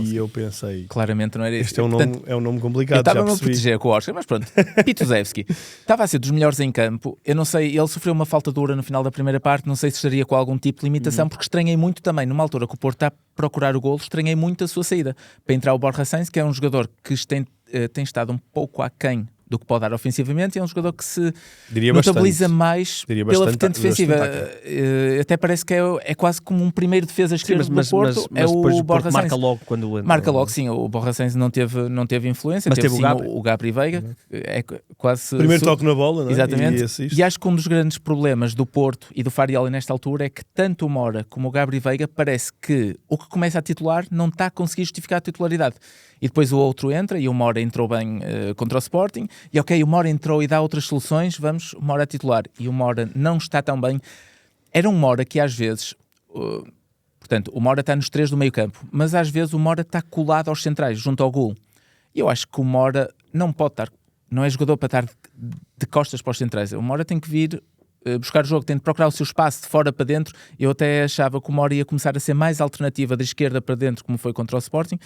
E eu pensei... Claramente não era isso. Este é um nome complicado, eu estava-me a proteger com o Oscar, mas pronto. Piatusevski estava a ser dos melhores em campo. Eu não sei, ele sofreu uma falta dura no final da primeira parte, não sei se estaria com algum tipo de limitação, porque estranhei muito também, numa altura que o Porto está a procurar o golo, estranhei muito a sua saída. Para entrar o Borja Sainz, que é um jogador que tem estado um pouco aquém do que pode dar ofensivamente, e é um jogador que se Diria notabiliza bastante. mais Diria pela bastante- vertente defensiva. bastante Até parece que é quase como um primeiro defesa esquerdo do Porto, é depois o Porto Borja marca Sainz. logo quando entra. Marca logo, sim, o Borja Sainz não teve influência, Mas teve teve sim o Gabri. o Gabri Veiga, que é quase... Primeiro toque na bola, não é? Exatamente. E assiste. E acho que um dos grandes problemas do Porto e do Farioli nesta altura é que tanto o Mora como o Gabri Veiga parece que o que começa a titular não está a conseguir justificar a titularidade. E depois o outro entra, e o Mora entrou bem contra o Sporting, e ok, o Mora entrou e dá outras soluções, vamos, o Mora a titular. E o Mora não está tão bem. Era um Mora que às vezes... portanto, o Mora está nos 3 do meio campo, mas às vezes o Mora está colado aos centrais, junto ao gol. E eu acho que o Mora não pode estar... Não é jogador para estar de costas para os centrais. O Mora tem que vir buscar o jogo, tem de procurar o seu espaço de fora para dentro. Eu até achava que o Mora ia começar a ser mais alternativa de esquerda para dentro, como foi contra o Sporting.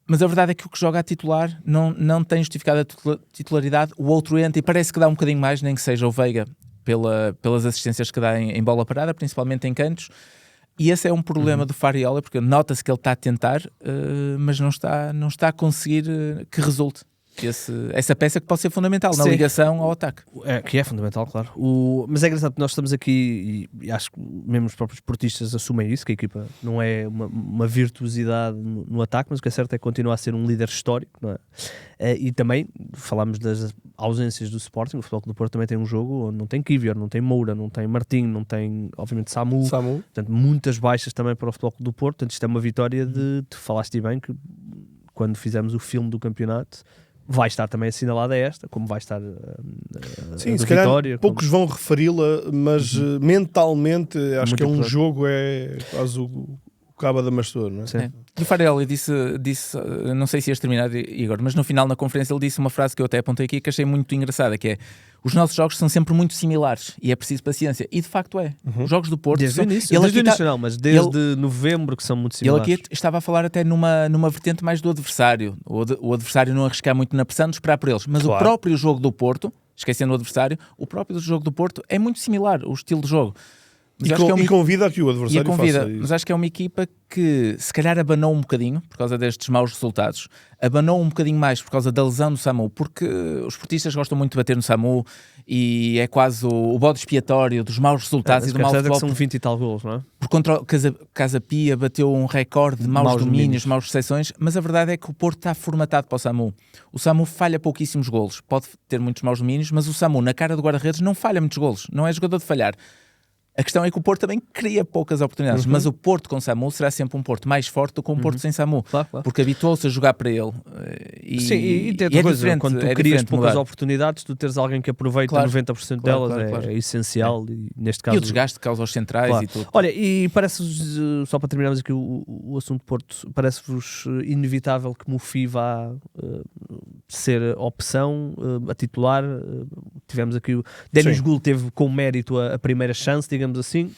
Mas a verdade é que o que joga a titular não tem justificado a titularidade. O outro entra e parece que dá um bocadinho mais, nem que seja o Veiga, pelas assistências que dá em bola parada, principalmente em cantos. E esse é um problema do Farioli, porque nota-se que ele está a tentar, mas não está a conseguir que resulte. Essa peça que pode ser fundamental na ligação ao ataque. Que é fundamental, claro. Mas é engraçado que nós estamos aqui, e acho que mesmo os próprios esportistas assumem isso, que a equipa não é uma virtuosidade no ataque, mas o que é certo é que continua a ser um líder histórico, não é? E também falámos das ausências do Sporting. O Futebol Clube do Porto também tem um jogo onde não tem Kivior, não tem Moura, não tem Martinho, não tem, obviamente, Samu. Portanto, muitas baixas também para o Futebol Clube do Porto. Portanto, isto é uma vitória tu falaste bem que quando fizemos o filme do campeonato vai estar também assinalada esta, como vai estar Sim, a se calhar vitória. poucos vão referi-la, mas mentalmente acho Muito que é um importante. jogo, é quase o cabo da mastor, não é? Sim. E o Farioli disse, não sei se ias terminar, Igor, mas no final na conferência ele disse uma frase que eu até apontei aqui que achei muito engraçada, que é: os nossos jogos são sempre muito similares e é preciso paciência. E de facto é. Os jogos do Porto Desde o são... início, não, mas desde novembro que são muito Ele similares. aqui estava a falar até numa vertente mais do adversário. O adversário não arriscar muito na pressão, de esperar por eles. Mas Claro. o próprio jogo do Porto, esquecendo o adversário, o próprio jogo do Porto é muito similar, o estilo de jogo. Mas acho que é uma... E convida a que o E adversário convida, faça isso. mas acho que é uma equipa que se calhar abanou um bocadinho por causa destes maus resultados, abanou um bocadinho mais por causa da lesão do Samu, porque os esportistas gostam muito de bater no Samu e é quase o bode expiatório dos maus resultados e do mau futebol. São 20 e tal golos, não é? Por contra o Casa Pia bateu um recorde de maus domínios, maus recepções, mas a verdade é que o Porto está formatado para o Samu. O Samu falha pouquíssimos golos, pode ter muitos maus domínios, mas o Samu na cara do guarda-redes não falha muitos golos, não é jogador de falhar. A questão é que o Porto também cria poucas oportunidades, mas o Porto com Samu será sempre um Porto mais forte do que um Porto sem Samu, Claro. porque habituou-se a jogar para ele. Sim, e tem é outra coisa, diferente, quando tu é crias diferente poucas mudar. oportunidades, tu teres alguém que aproveita Claro. 90% Claro, delas claro. é essencial, e neste caso... E o desgaste que causa aos centrais Claro. e tudo. Olha, e parece-vos, só para terminarmos aqui o assunto Porto, parece-vos inevitável que Mufi vá ser opção a titular? Tivemos aqui o Denis Goul teve com mérito a primeira chance, digamos assim,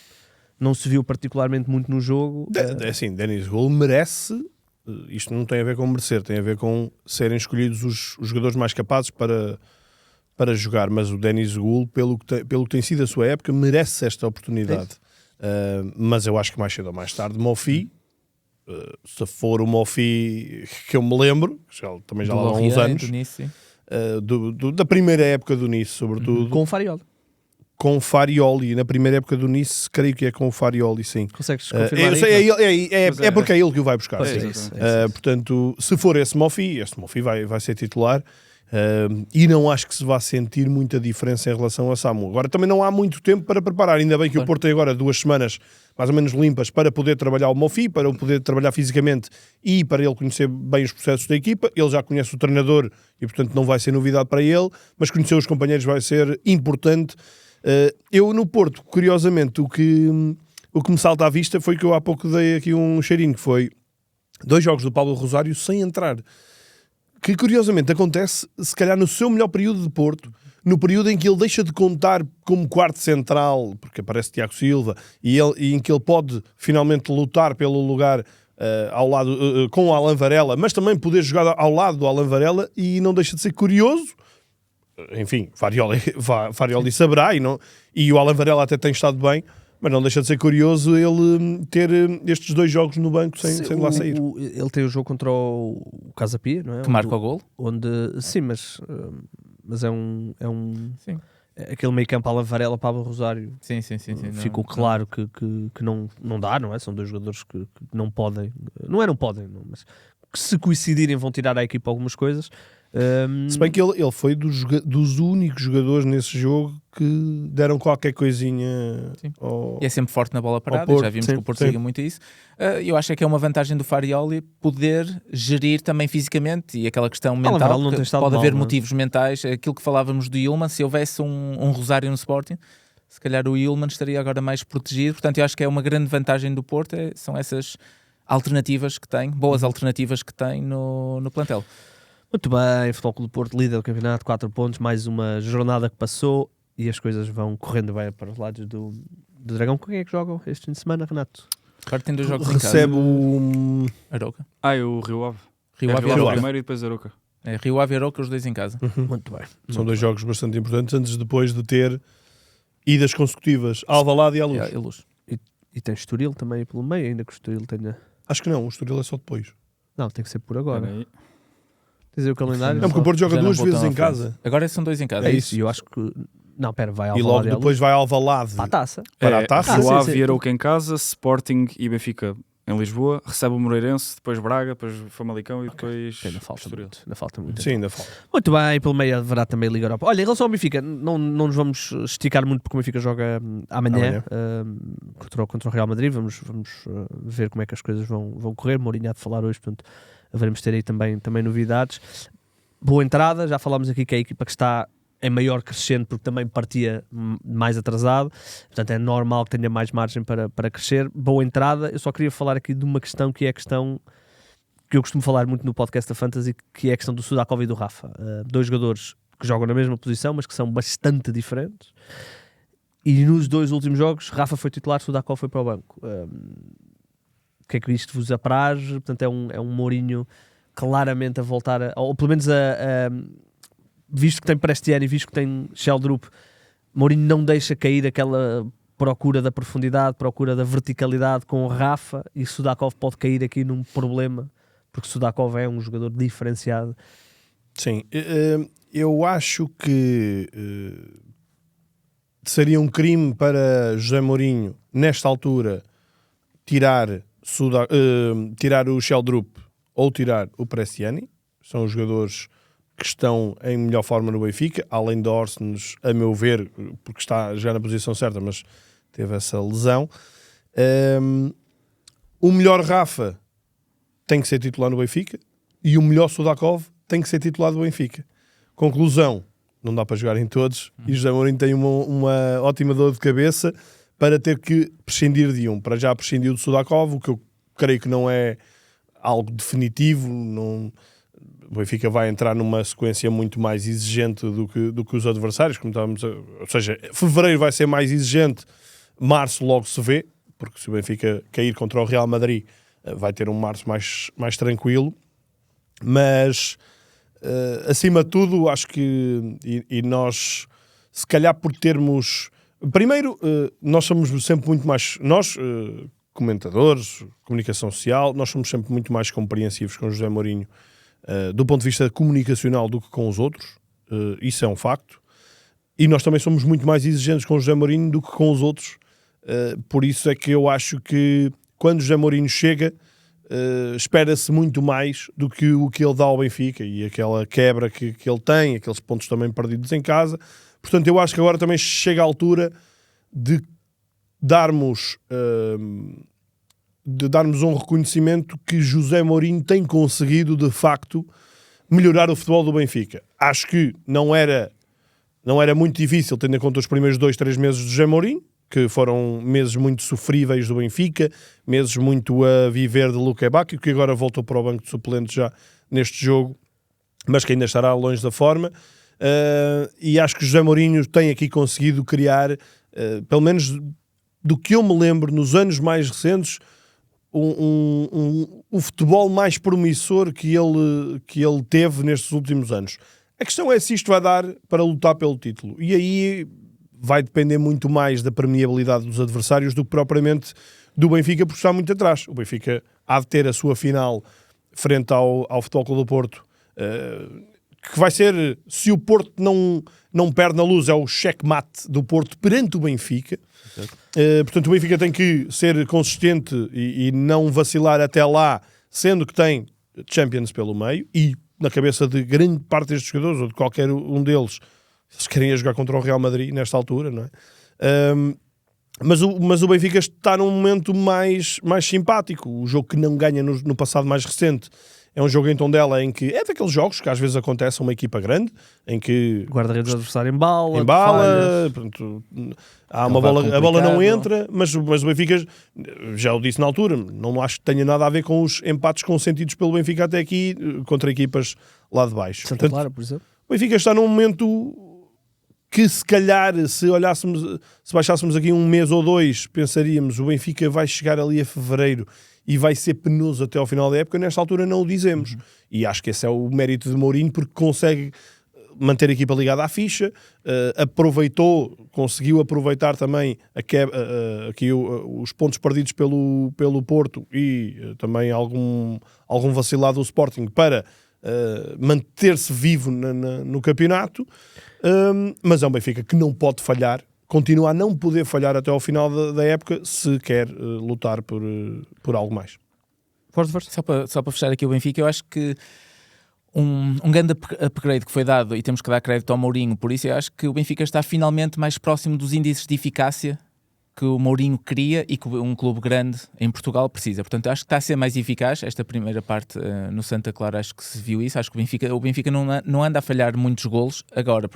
não se viu particularmente muito no jogo. Assim, Denis Goul merece, isto não tem a ver com merecer, tem a ver com serem escolhidos os jogadores mais capazes para jogar, mas o Denis Goul, pelo que tem sido a sua época, merece esta oportunidade. Mas eu acho que mais cedo ou mais tarde, Mofi, se for o Mofi que eu me lembro, também já lá há uns anos, da primeira época do Nice, sobretudo. Com o Farioli. Com o Farioli, na primeira época do Nice, creio que é com o Farioli, sim. Consegues confirmar É porque é ele que o vai buscar. Pois Sim. é isso. Portanto, se for esse Mofi vai ser titular. E não acho que se vá sentir muita diferença em relação a Samu. Agora também não há muito tempo para preparar, ainda bem que o Porto tem agora 2 semanas mais ou menos limpas para poder trabalhar o Mofi, para ele poder trabalhar fisicamente e para ele conhecer bem os processos da equipa. Ele já conhece o treinador e portanto não vai ser novidade para ele, mas conhecer os companheiros vai ser importante. Eu no Porto, curiosamente, o que me salta à vista foi que eu há pouco dei aqui um cheirinho, que foi 2 jogos do Paulo Rosário sem entrar, que curiosamente acontece se calhar no seu melhor período de Porto, no período em que ele deixa de contar como quarto central, porque aparece Tiago Silva, e em que ele pode finalmente lutar pelo lugar ao lado, com o Alan Varela, mas também poder jogar ao lado do Alan Varela, e não deixa de ser curioso. Enfim, Farioli saberá, e o Alan Varela até tem estado bem, mas não deixa de ser curioso ele ter estes 2 jogos no banco sem lá sair. Ele tem o jogo contra o Casa Pia, não é? Que marca o gol. Sim, mas mas é um Sim. aquele meio campo à la Varela, Pablo Rosário. Sim. Ficou claro que não dá, não é? São dois jogadores que não podem, não podem, mas que se coincidirem vão tirar à equipa algumas coisas. Se bem que ele foi dos únicos jogadores nesse jogo que deram qualquer coisinha E é sempre forte na bola parada, Porto, já vimos que o Porto siga muito isso. Eu acho que é uma vantagem do Farioli poder gerir também fisicamente, e aquela questão mental, não tem estado pode mal, haver não é? motivos mentais, aquilo que falávamos do Yulman, se houvesse um Rosário no Sporting, se calhar o Yulman estaria agora mais protegido. Portanto, eu acho que é uma grande vantagem do Porto, são essas alternativas que tem, boas alternativas que tem no plantel. Muito bem, Futebol Clube do Porto, líder do campeonato, 4 pontos, mais uma jornada que passou e as coisas vão correndo bem para os lados do Dragão. Com quem é que jogam este fim de semana, Renato? Agora tem 2 jogos recebe em casa. o Aroca. O Rio Ave. Rio Ave e Rio Aroca. primeiro e depois Aroca. Rio Ave e Aroca, os 2 em casa. Muito bem. São 2 jogos bastante importantes antes depois de ter idas consecutivas ao Alvalade e à Luz. E Luz. E tem Estoril também pelo meio, ainda que o Estoril tenha... Acho que não, o Estoril é só depois. Não, tem que ser por agora. Peraí. Quer dizer, o calendário... Não, porque o Porto joga Já não 2 vou vezes tão em à frente. casa. Agora são 2 em casa. É isso, e eu acho que... Não, pera, vai ao E logo depois vai ao Alvalade para a taça. para a taça. Rio sim, Ave sim. e Arouca em casa, Sporting e Benfica em Lisboa, recebe o Moreirense, depois Braga, depois Famalicão e depois Ainda falta Estoril. muito. Ainda falta muito. Sim, ainda falta. Muito bem, pelo meio haverá também a Liga Europa. Olha, em relação ao Benfica, não nos vamos esticar muito porque o Benfica joga amanhã. Contra o Real Madrid. Vamos ver como é que as coisas vão correr. Mourinho há de falar hoje, portanto, haveremos ter aí também novidades. Boa entrada, já falámos aqui que é a equipa que está em maior crescente porque também partia mais atrasado, portanto é normal que tenha mais margem para crescer. Boa entrada. Eu só queria falar aqui de uma questão que é a questão que eu costumo falar muito no podcast da Fantasy, que é a questão do Sudakov e do Rafa. 2 jogadores que jogam na mesma posição, mas que são bastante diferentes. E nos 2 últimos jogos, Rafa foi titular, Sudakov foi para o banco. O que é que isto vos apraz? Portanto, é um Mourinho claramente a voltar, ou pelo menos visto que tem Prestiani e visto que tem Sheldrup, Mourinho não deixa cair aquela procura da profundidade, procura da verticalidade com o Rafa, e Sudakov pode cair aqui num problema, porque Sudakov é um jogador diferenciado. Sim, eu acho que seria um crime para José Mourinho, nesta altura, tirar o Sheldrup ou tirar o Prestiani. São os jogadores que estão em melhor forma no Benfica, além de Orsnes, a meu ver, porque está já na posição certa, mas teve essa lesão. O melhor Rafa tem que ser titular no Benfica e o melhor Sudakov tem que ser titular do Benfica. Conclusão, não dá para jogar em todos e José Mourinho tem uma ótima dor de cabeça para ter que prescindir de um. Para já prescindiu do Sudakov, o que eu creio que não é algo definitivo. O Benfica vai entrar numa sequência muito mais exigente do que os adversários, como estávamos ou seja, fevereiro vai ser mais exigente, março logo se vê, porque se o Benfica cair contra o Real Madrid vai ter um março mais tranquilo, mas acima de tudo acho que e nós, se calhar por termos primeiro, nós somos sempre muito mais comentadores, comunicação social, nós somos sempre muito mais compreensivos com José Mourinho do ponto de vista comunicacional do que com os outros. Isso é um facto, e nós também somos muito mais exigentes com o José Mourinho do que com os outros. Por isso é que eu acho que quando o José Mourinho chega, espera-se muito mais do que o que ele dá ao Benfica e aquela quebra que ele tem, aqueles pontos também perdidos em casa. Portanto, eu acho que agora também chega a altura de darmos um reconhecimento que José Mourinho tem conseguido, de facto, melhorar o futebol do Benfica. Acho que não era muito difícil, tendo em conta os primeiros 2-3 meses de José Mourinho, que foram meses muito sofríveis do Benfica, meses muito a viver de Luque Bacchio, que agora voltou para o banco de suplentes já neste jogo, mas que ainda estará longe da forma. E acho que José Mourinho tem aqui conseguido criar, pelo menos do que eu me lembro, nos anos mais recentes, o futebol mais promissor que ele teve nestes últimos anos. A questão é se isto vai dar para lutar pelo título. E aí vai depender muito mais da permeabilidade dos adversários do que propriamente do Benfica, porque está muito atrás. O Benfica há de ter a sua final frente ao Futebol Clube do Porto, que vai ser, se o Porto não perde na Luz, é o checkmate do Porto perante o Benfica. Portanto, o Benfica tem que ser consistente e não vacilar até lá, sendo que tem Champions pelo meio e na cabeça de grande parte destes jogadores, ou de qualquer um deles, eles querem jogar contra o Real Madrid nesta altura, não é? Mas o Benfica está num momento mais simpático. O jogo que não ganha no passado mais recente é um jogo em Tondela em que é daqueles jogos que às vezes acontece a uma equipa grande, em que guarda-redes do adversário embala, pronto, há uma bola, a bola não entra, mas o Benfica, já o disse na altura, não acho que tenha nada a ver com os empates consentidos pelo Benfica até aqui contra equipas lá de baixo. Santa Clara, por exemplo. O Benfica está num momento que, se calhar, se baixássemos aqui um mês ou dois, pensaríamos o Benfica vai chegar ali a fevereiro e vai ser penoso até ao final da época. Nesta altura não o dizemos. E acho que esse é o mérito de Mourinho, porque consegue manter a equipa ligada à ficha, conseguiu aproveitar também aqui os pontos perdidos pelo Porto e também algum vacilado do Sporting para manter-se vivo no campeonato. Mas é um Benfica que não pode falhar, continua a não poder falhar até ao final da época se quer lutar por algo mais. Força. Só para fechar aqui o Benfica, eu acho que um grande upgrade que foi dado, e temos que dar crédito ao Mourinho, por isso eu acho que o Benfica está finalmente mais próximo dos índices de eficácia que o Mourinho queria e que um clube grande em Portugal precisa. Portanto, acho que está a ser mais eficaz. Esta primeira parte no Santa Clara, acho que se viu isso. Acho que o Benfica não anda a falhar muitos golos. Agora,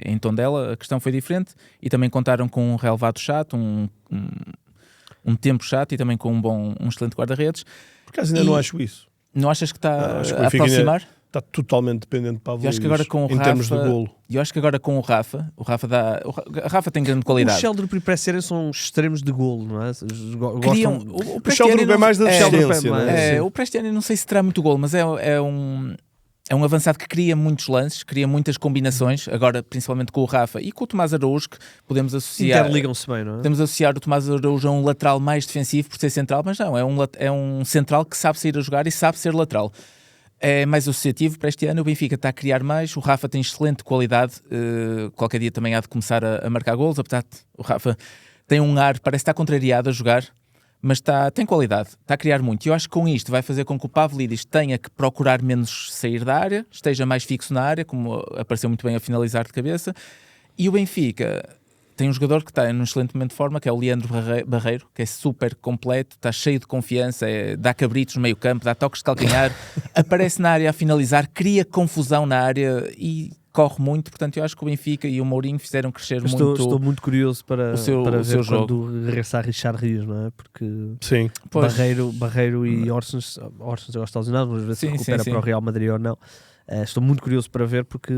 em Tondela, a questão foi diferente e também contaram com um relevado chato, um tempo chato e também com um excelente guarda-redes. Por acaso ainda não acho isso. Não achas que está a aproximar? Está totalmente dependente de Pavlidis, acho que agora com o Rafa, termos de golo. Eu acho que agora com o Rafa tem grande qualidade. O Sheldrup e o Presseren são extremos de golo, não é? O Sheldrup é mais da assistência, não é? O Prestiani não sei se terá muito golo, mas é um avançado que cria muitos lances, cria muitas combinações, agora principalmente com o Rafa e com o Tomás Araújo, que podemos associar... Interligam-se bem, não é? Podemos associar o Tomás Araújo a um lateral mais defensivo por ser central, mas não, é um central que sabe sair a jogar e sabe ser lateral. É mais associativo para este ano. O Benfica está a criar mais, o Rafa tem excelente qualidade, qualquer dia também há de começar a marcar golos, apesar de o Rafa tem um ar, parece estar contrariado a jogar, mas tem qualidade, está a criar muito. E eu acho que com isto vai fazer com que o Pavlidis tenha que procurar menos sair da área, esteja mais fixo na área, como apareceu muito bem a finalizar de cabeça. E o Benfica tem um jogador que está num excelente momento de forma, que é o Leandro Barreiro, que é super completo, está cheio de confiança, dá cabritos no meio campo, dá toques de calcanhar, aparece na área a finalizar, cria confusão na área e corre muito. Portanto, eu acho que o Benfica e o Mourinho fizeram crescer muito. Estou muito curioso para ver jogo. Quando regressar Richard Rios, não é? Porque sim. Barreiro e Orsens agora está lesionado, vamos ver se recupera para o Real Madrid ou não. Estou muito curioso para ver porque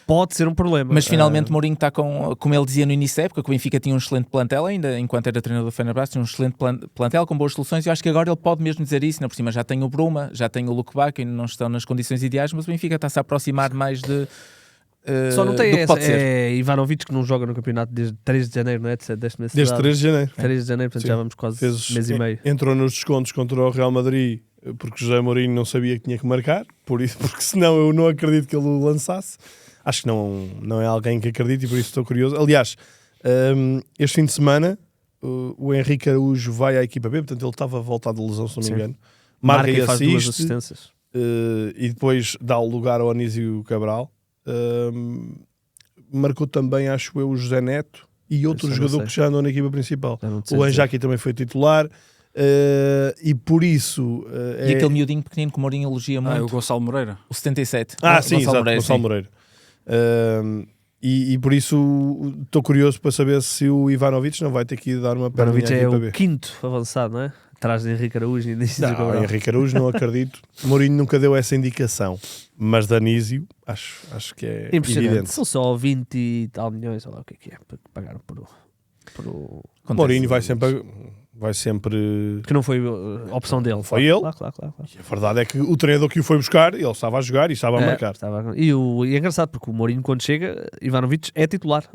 pode ser um problema. Mas finalmente Mourinho está como ele dizia no início da época, que o Benfica tinha um excelente plantel ainda, enquanto era treinador do Fenerbahçe, tinha um excelente plantel com boas soluções. Eu acho que agora ele pode mesmo dizer isso. Ainda por cima já tem o Bruma, já tem o Luke Bacchio, ainda não estão nas condições ideais, mas o Benfica está-se a aproximar mais de... Só não tem Ivanovic, que não joga no campeonato desde 3 de janeiro, não é? Desde 3 de janeiro. 3 de janeiro, portanto já vamos quase mês e meio. Entrou nos descontos contra o Real Madrid porque José Mourinho não sabia que tinha que marcar, porque senão eu não acredito que ele o lançasse. Acho que não é alguém que acredite e por isso estou curioso. Aliás, este fim de semana o Henrique Araújo vai à equipa B, portanto ele estava voltado de lesão, se não me engano. Marca e faz assiste, 2 assistências. E depois dá o lugar ao Anísio Cabral. Marcou também, acho eu, o José Neto e outro jogador que já andou na equipa principal. O Anjaki também foi titular. E por isso e aquele miudinho pequenino que o Mourinho elogia muito, o Gonçalo Moreira, o 77. Sim, exato, Gonçalo Moreira. E por isso estou curioso para saber se o Ivanovic não vai ter que dar uma perna. Ivanovic é o quinto avançado, não é? Atrás de Henrique Araújo e Anísio Cabral. Henrique Araújo não acredito. Mourinho nunca deu essa indicação, mas de Anísio acho que é evidente. São só 20 e tal milhões, olha lá o que é para pagar por o... Mourinho vai sempre... Que não foi opção dele. Foi ele. Claro. E a verdade é que o treinador que o foi buscar, ele estava a jogar e estava a marcar. E é engraçado, porque o Mourinho, quando chega, Ivanovic é titular.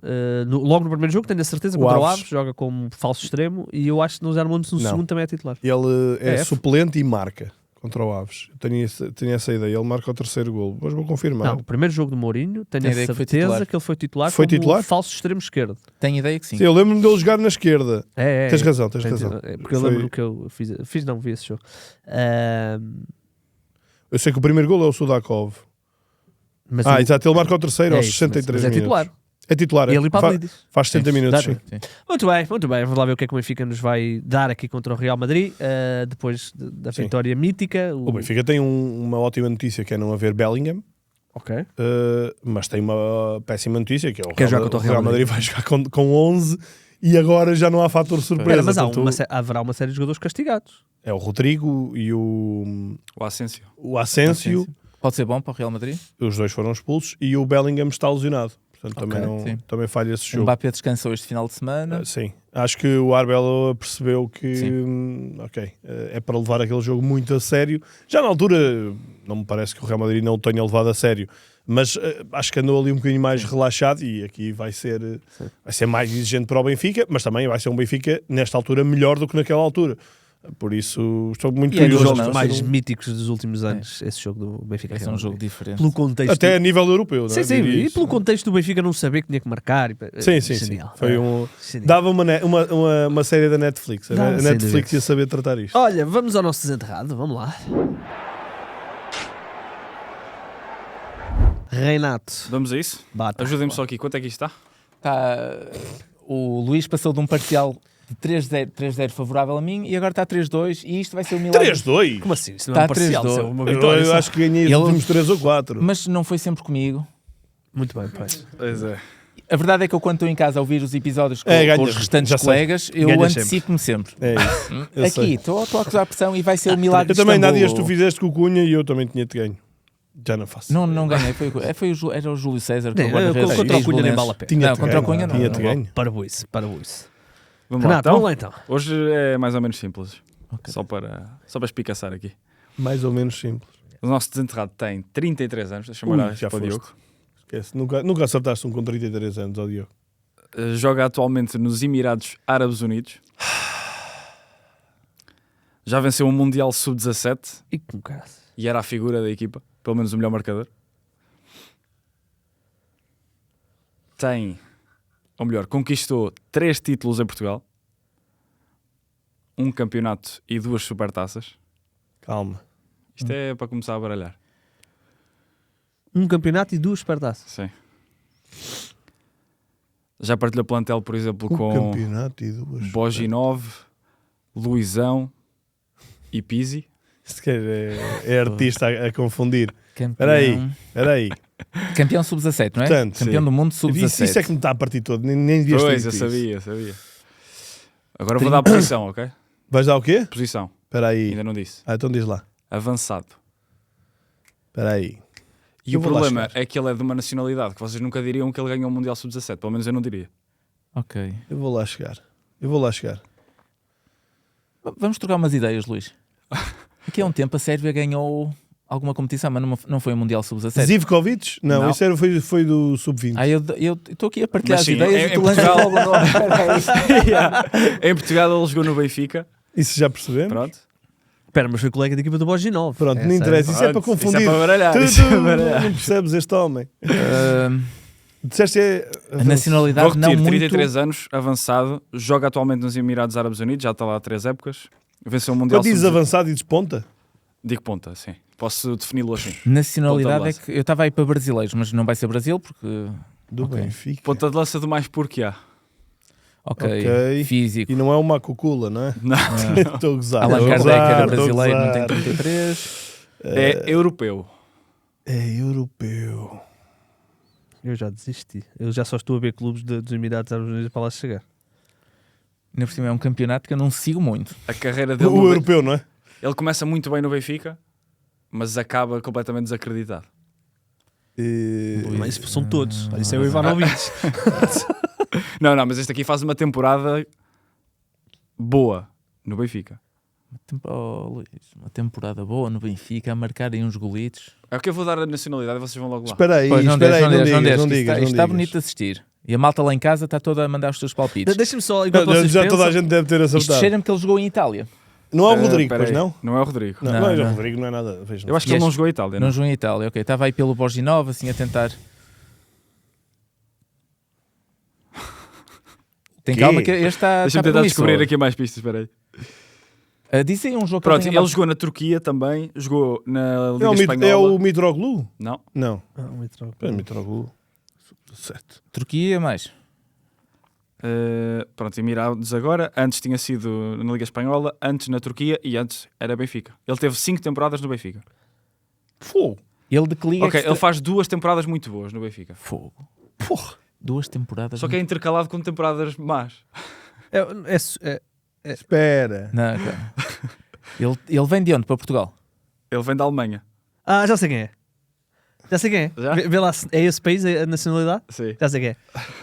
Logo no primeiro jogo, tenho a certeza, contra o Aves, joga como falso extremo, e eu acho que no 0-1 no segundo também é titular. Ele é suplente e marca. contra o Aves. Eu tenho essa ideia. Ele marca o terceiro gol. Mas vou confirmar. Não, o primeiro jogo do Mourinho, tenho Tem a ideia que foi certeza titular. que ele foi titular Foi como titular? falso extremo esquerdo. Tenho ideia que sim. Sim, eu lembro-me dele jogar na esquerda. Tens razão. É porque eu Foi- lembro que eu vi esse jogo. Eu sei que o primeiro gol é o Sudakov. Mas Exato. Ele marca o terceiro aos isso, 63 mas é minutos. titular. É titular. Ele e Pavlidis. Faz 70 minutos, sim. Sim. Muito bem. Vamos lá ver o que é que o Benfica nos vai dar aqui contra o Real Madrid, depois da Sim. vitória mítica. O Benfica tem uma ótima notícia, que é não haver Bellingham. Ok. Mas tem uma péssima notícia, que é o Quer jogar contra o Real Madrid vai jogar com 11 e agora já não há fator surpresa. Espera, mas Portanto, haverá uma série de jogadores castigados. é o Rodrigo e o Asensio. Asensio. Pode ser bom para o Real Madrid? Os dois foram expulsos e o Bellingham está lesionado. Portanto, Ok, sim. também falha esse O jogo. Mbappé descansou este final de semana. Sim, acho que o Arbeloa percebeu que é para levar aquele jogo muito a sério. Já na altura, não me parece que o Real Madrid não o tenha levado a sério, mas acho que andou ali um bocadinho mais relaxado e aqui vai ser mais exigente para o Benfica, mas também vai ser um Benfica nesta altura melhor do que naquela altura. Por isso estou muito E é dos curioso. jogos mais míticos dos últimos anos, esse jogo do Benfica. Vai ser um jogo diferente. Pelo contexto. Até a nível europeu, não é? Sim, Diria e isso. pelo contexto do Benfica não saber que tinha que marcar. Sim. Genial. Foi Genial. dava uma série da Netflix. Dá, A sem Netflix dúvida. ia saber tratar isto. Olha, vamos ao nosso desenterrado, vamos lá. Reinato, Vamos a isso? bata. Ajudem-me só aqui. Quanto é que isto está? O Luís passou de um parcial de 3-0 favorável a mim e agora está 3-2 e isto vai ser um milagre. 3-2? Como assim? Isso não é Tá um parcial, 3-2. isso é uma vitória. Eu só. acho que ganhei os Ele- últimos 3 ou 4. Mas não foi sempre comigo. Muito bem, pois. Pois é. A verdade é que eu, quando estou em casa a ouvir os episódios com, Ganhas, com os restantes já sei. colegas, eu Ganhas antecipo-me sempre. É isso. Eu sei. Aqui, estou a acusar a pressão e vai ser o milagre Eu de também, há Istambul. dias tu fizeste com o Cunha e eu também tinha-te ganho. Já não faço. Não ganhei, era o Júlio César que Nem, é o guarda-redes contra o dos Cunha nem Belenenses. vale a pena. Tinha-te Não, contra o ganho. Cunha não. Tinha-te não. ganho. Para isso. Vamos lá, Renato, então. vamos lá então. Hoje é mais ou menos simples. Ok. Só para espicaçar aqui. Mais ou menos simples. O nosso desenterrado tem 33 anos. Deixa-me olhar Já para o foste. Diogo. Esquece. Nunca acertaste um com 33 anos, ó Diogo. Joga atualmente nos Emirados Árabes Unidos. Já venceu um Mundial Sub-17 E com cara. e era a figura da equipa. Pelo menos o melhor marcador. Conquistou 3 títulos em Portugal. Um campeonato e 2 supertaças. Calma. Isto é para começar a baralhar. Um campeonato e 2 supertaças. Sim. Já partilhou plantel, por exemplo, Um com campeonato e 2. Boginov, Luizão e Pizzi. Se quer, é artista a confundir. Campeão, Espera aí. campeão sub-17, não é? Portanto, Campeão sim. do mundo sub-17. Isso é que me está a partir todo. Nem devias ter Pois, dito eu isso. sabia. Agora vou dar a posição, ok? Vais dar o quê? Posição. Espera aí. Ainda não disse. Então diz lá. Avançado. Espera aí. E Eu o vou lá problema chegar. é que ele é de uma nacionalidade que vocês nunca diriam que ele ganhou o Mundial Sub-17. Pelo menos eu não diria. Ok. Eu vou lá chegar. Vamos trocar umas ideias, Luís. Aqui há um tempo a Sérvia ganhou alguma competição, mas não foi o Mundial Sub-17. Zivkovic? Não, Não. isso foi do Sub-20. Eu estou aqui a partilhar Mas as sim, ideias em e tu lanças Portugal- logo o nome. Espera aí. Em Portugal ele jogou no Benfica. Isso já percebemos? Pronto. Espera, mas foi colega da equipa do Boginov. Pronto, não interessa. Isso é para Pronto, confundir. Isso é para baralhar. Tu isso é para baralhar. não percebes este homem. Disseste A nacionalidade Vou não repetir, muito... 33 anos, avançado, joga atualmente nos Emirados Árabes Unidos, já está lá há 3 épocas. Venceu o Mundial Quando dizes Sub-17. avançado e desponta? Digo ponta, sim. Posso defini-lo assim. Nacionalidade Ponta é de que eu estava aí para brasileiros, mas não vai ser Brasil porque... Do Ok. Benfica. Ponta de lança do mais puro que há. Ok. Físico. E não é o Macucula, não é? Não. Estou a gozar. Alan estou a Kardec era gozar, estou a brasileiro, não tem gozar. 33. É europeu. É europeu. Eu já desisti. Eu já só estou a ver clubes dos Emirados Árabes Unidos para lá chegar. Ainda por cima é um campeonato que eu não sigo muito. A carreira dele O europeu, não é? Ele começa muito bem no Benfica, mas acaba completamente desacreditado. Mas isso são todos. Isso é o Ivanovic. Não, mas este aqui faz uma temporada boa no Benfica. Luís, uma temporada boa no Benfica, a marcar aí uns golitos. É o que eu vou dar a nacionalidade e vocês vão logo lá. Espera aí, Pois, espera aí, não deixes, digas, não que digas. isto está bonito de assistir. E a malta lá em casa está toda a mandar os seus palpites. Deixa-me só, enquanto vocês Já pensam, toda a gente deve ter Isto acertado. cheira-me que ele jogou em Itália. Não é o Rodrigo, peraí. pois não? Não é o Rodrigo. Não, Não, não é o não. Rodrigo, não é nada. Veja, Eu acho que E ele não este- jogou a Itália. Não jogou em Itália, ok. Estava aí pelo Borginov, assim, a tentar... Tem Quê? calma que este está Deixa-me tentar descobrir aqui mais pistas, espera aí. Diz aí um jogo que Pronto, tenha ele mais- jogou na Turquia também, jogou na Liga é Espanhola. o Mitroglou? Não. Não. Mitroglou. É o Mitroglou. Certo. Turquia, mais. Pronto, Emirados agora. Antes tinha sido na Liga Espanhola, antes na Turquia e antes era Benfica. Ele teve 5 temporadas no Benfica. Fogo. Ele de que liga Ok, é que ele faz 2 temporadas muito boas no Benfica. Fogo. Porra. 2 temporadas. Só que é intercalado com temporadas más. Espera. Não, cara. Ele vem de onde? Para Portugal? Ele vem da Alemanha. Já sei quem é. Já sei quem é. Já? Vê lá, é esse país, a nacionalidade? Sim. Já sei quem é.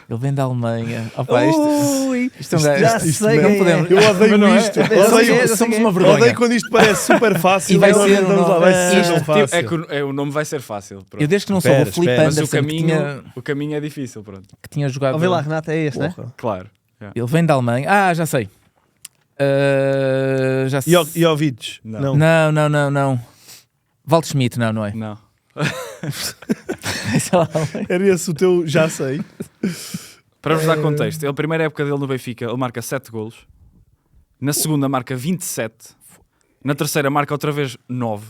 Ele vem da Alemanha. Opa, Ui, isto é um gajo- já isto sei não quem podemos- é. Eu odeio Não é? isto. Já sei quem é, Odeio, já sei somos quem é. uma vergonha. odeio quando isto parece super fácil. E vai Nós ser não estamos um- lá, vai ser isto- tão fácil. É que o nome vai ser fácil. Pronto. Eu desde que não Espera, soube o Filipe espera. Mas o Anderson caminho, que o caminho é difícil, pronto. tinha jogado... Ó, vê lá, Renato, é este, né? Porra. Claro. Ele vem da Alemanha. Já sei. Já sei. Jovic. Não. Não. Waldschmidt, não é? Não. Era esse o teu já sei. Para vos dar contexto, ele, a primeira época dele no Benfica, ele marca 7 golos. Na segunda marca 27. Na terceira marca outra vez 9.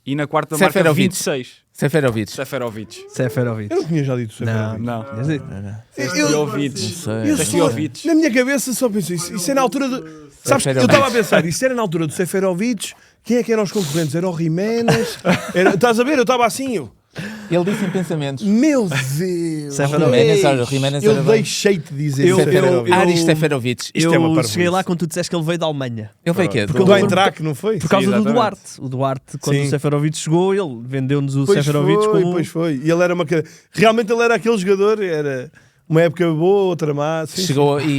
E na quarta marca Seferovic. 26. Seferovic. Seferovic. Seferovic. Eu não tinha já dito Seferovic. Não. Eu Seferovic. Seferovic. Na minha cabeça só pensei, isso é na altura do... Sabes que eu Seferovic. estava a pensar, isso era na altura do Seferovic, quem é que eram os concorrentes? Era o Jiménez? Estás a ver? Eu estava assim, Ele disse em pensamentos. meu Deus. Seferovic. Jiménez Eu era bem. deixei-te dizer Eu- Seferovic. Aris Seferovic. Isto é uma Eu parvoíce. cheguei lá quando tu disseste que ele veio da Alemanha. Ele veio quê? Porque Do eu- Eintracht, não foi? Por causa do exatamente. Duarte. O Duarte, quando Sim. o Seferovic chegou, ele vendeu-nos o Pois Seferovic foi, como... pois foi. E ele era uma... Realmente ele era aquele jogador, era uma época boa, outra má. Sim,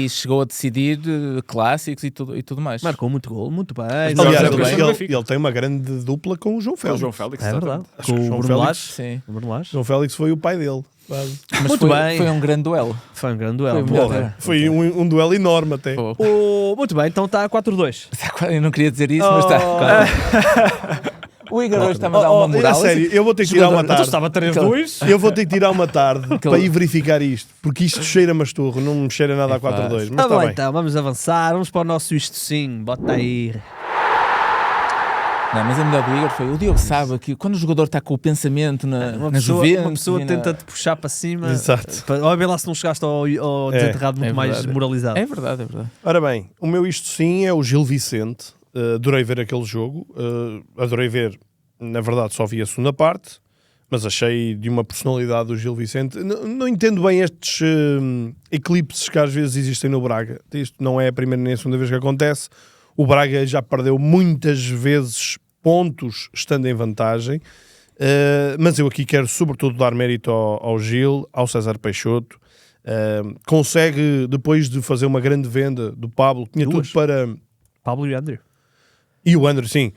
Chegou a decidir clássicos e tudo mais. Marcou muito gol, muito bem. sim. Aliás, Aliás, ele- ele tem uma grande dupla com o João É o Félix. João Félix. É verdade. exatamente. Acho que Com o o João Bruno Félix- Lage. Sim. O Bruno Lage. João Félix foi o pai dele. quase. Mas Muito bem. Foi um grande duelo. Foi um grande duelo. Foi o melhor. Porra. Foi um duelo enorme até. Pô. Muito bem, então está 4-2. Eu não queria dizer isso, mas está. O Igor hoje está a mandar uma moral. A sério, eu vou ter que tirar uma tarde. Estava 3-2. Eu vou ter que tirar uma tarde para ir verificar isto. Porque isto cheira-me a esturro, não me cheira nada a 4-2. Mas Tá está bom, bem. então, vamos avançar. Vamos para o nosso isto sim. Bota aí. Não, mas a melhor do Igor foi o Diogo sabe que quando o jogador está com o pensamento na Juventus... Uma pessoa e na- tenta-te puxar para cima. Exato. Olha bem lá se não chegaste ao desenterrado muito mais verdade. moralizado. É verdade, é verdade. Ora bem, o meu isto sim é o Gil Vicente. Adorei ver aquele jogo. Adorei ver, na verdade, só vi a segunda parte. Mas achei de uma personalidade do Gil Vicente. Não entendo bem estes eclipses que às vezes existem no Braga. Isto não é a primeira nem a segunda vez que acontece. O Braga já perdeu muitas vezes pontos estando em vantagem. Mas eu aqui quero sobretudo dar mérito ao Gil, ao César Peixoto. Consegue, depois de fazer uma grande venda do Pablo, tinha Duas. tudo para... Pablo e André. E o André, sim.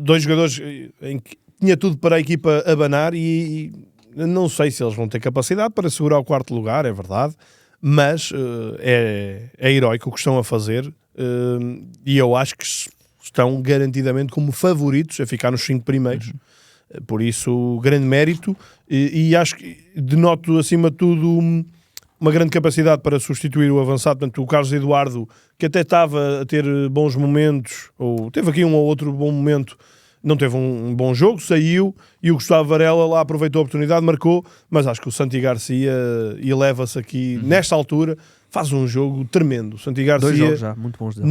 Dois jogadores em que tinha tudo para a equipa abanar e não sei se eles vão ter capacidade para segurar o quarto lugar, é verdade, mas é heróico o que estão a fazer e eu acho que estão garantidamente como favoritos a ficar nos 5 primeiros. Por isso, grande mérito e acho que denoto acima de tudo uma grande capacidade para substituir o avançado. Portanto, o Carlos Eduardo, que até estava a ter bons momentos, ou teve aqui um ou outro bom momento, não teve um bom jogo, saiu, e o Gustavo Varela lá aproveitou a oportunidade, marcou, mas acho que o Santi Garcia eleva-se aqui, nesta altura, faz um jogo tremendo. O Santi 2 Garcia, jogos já, muito bons dele.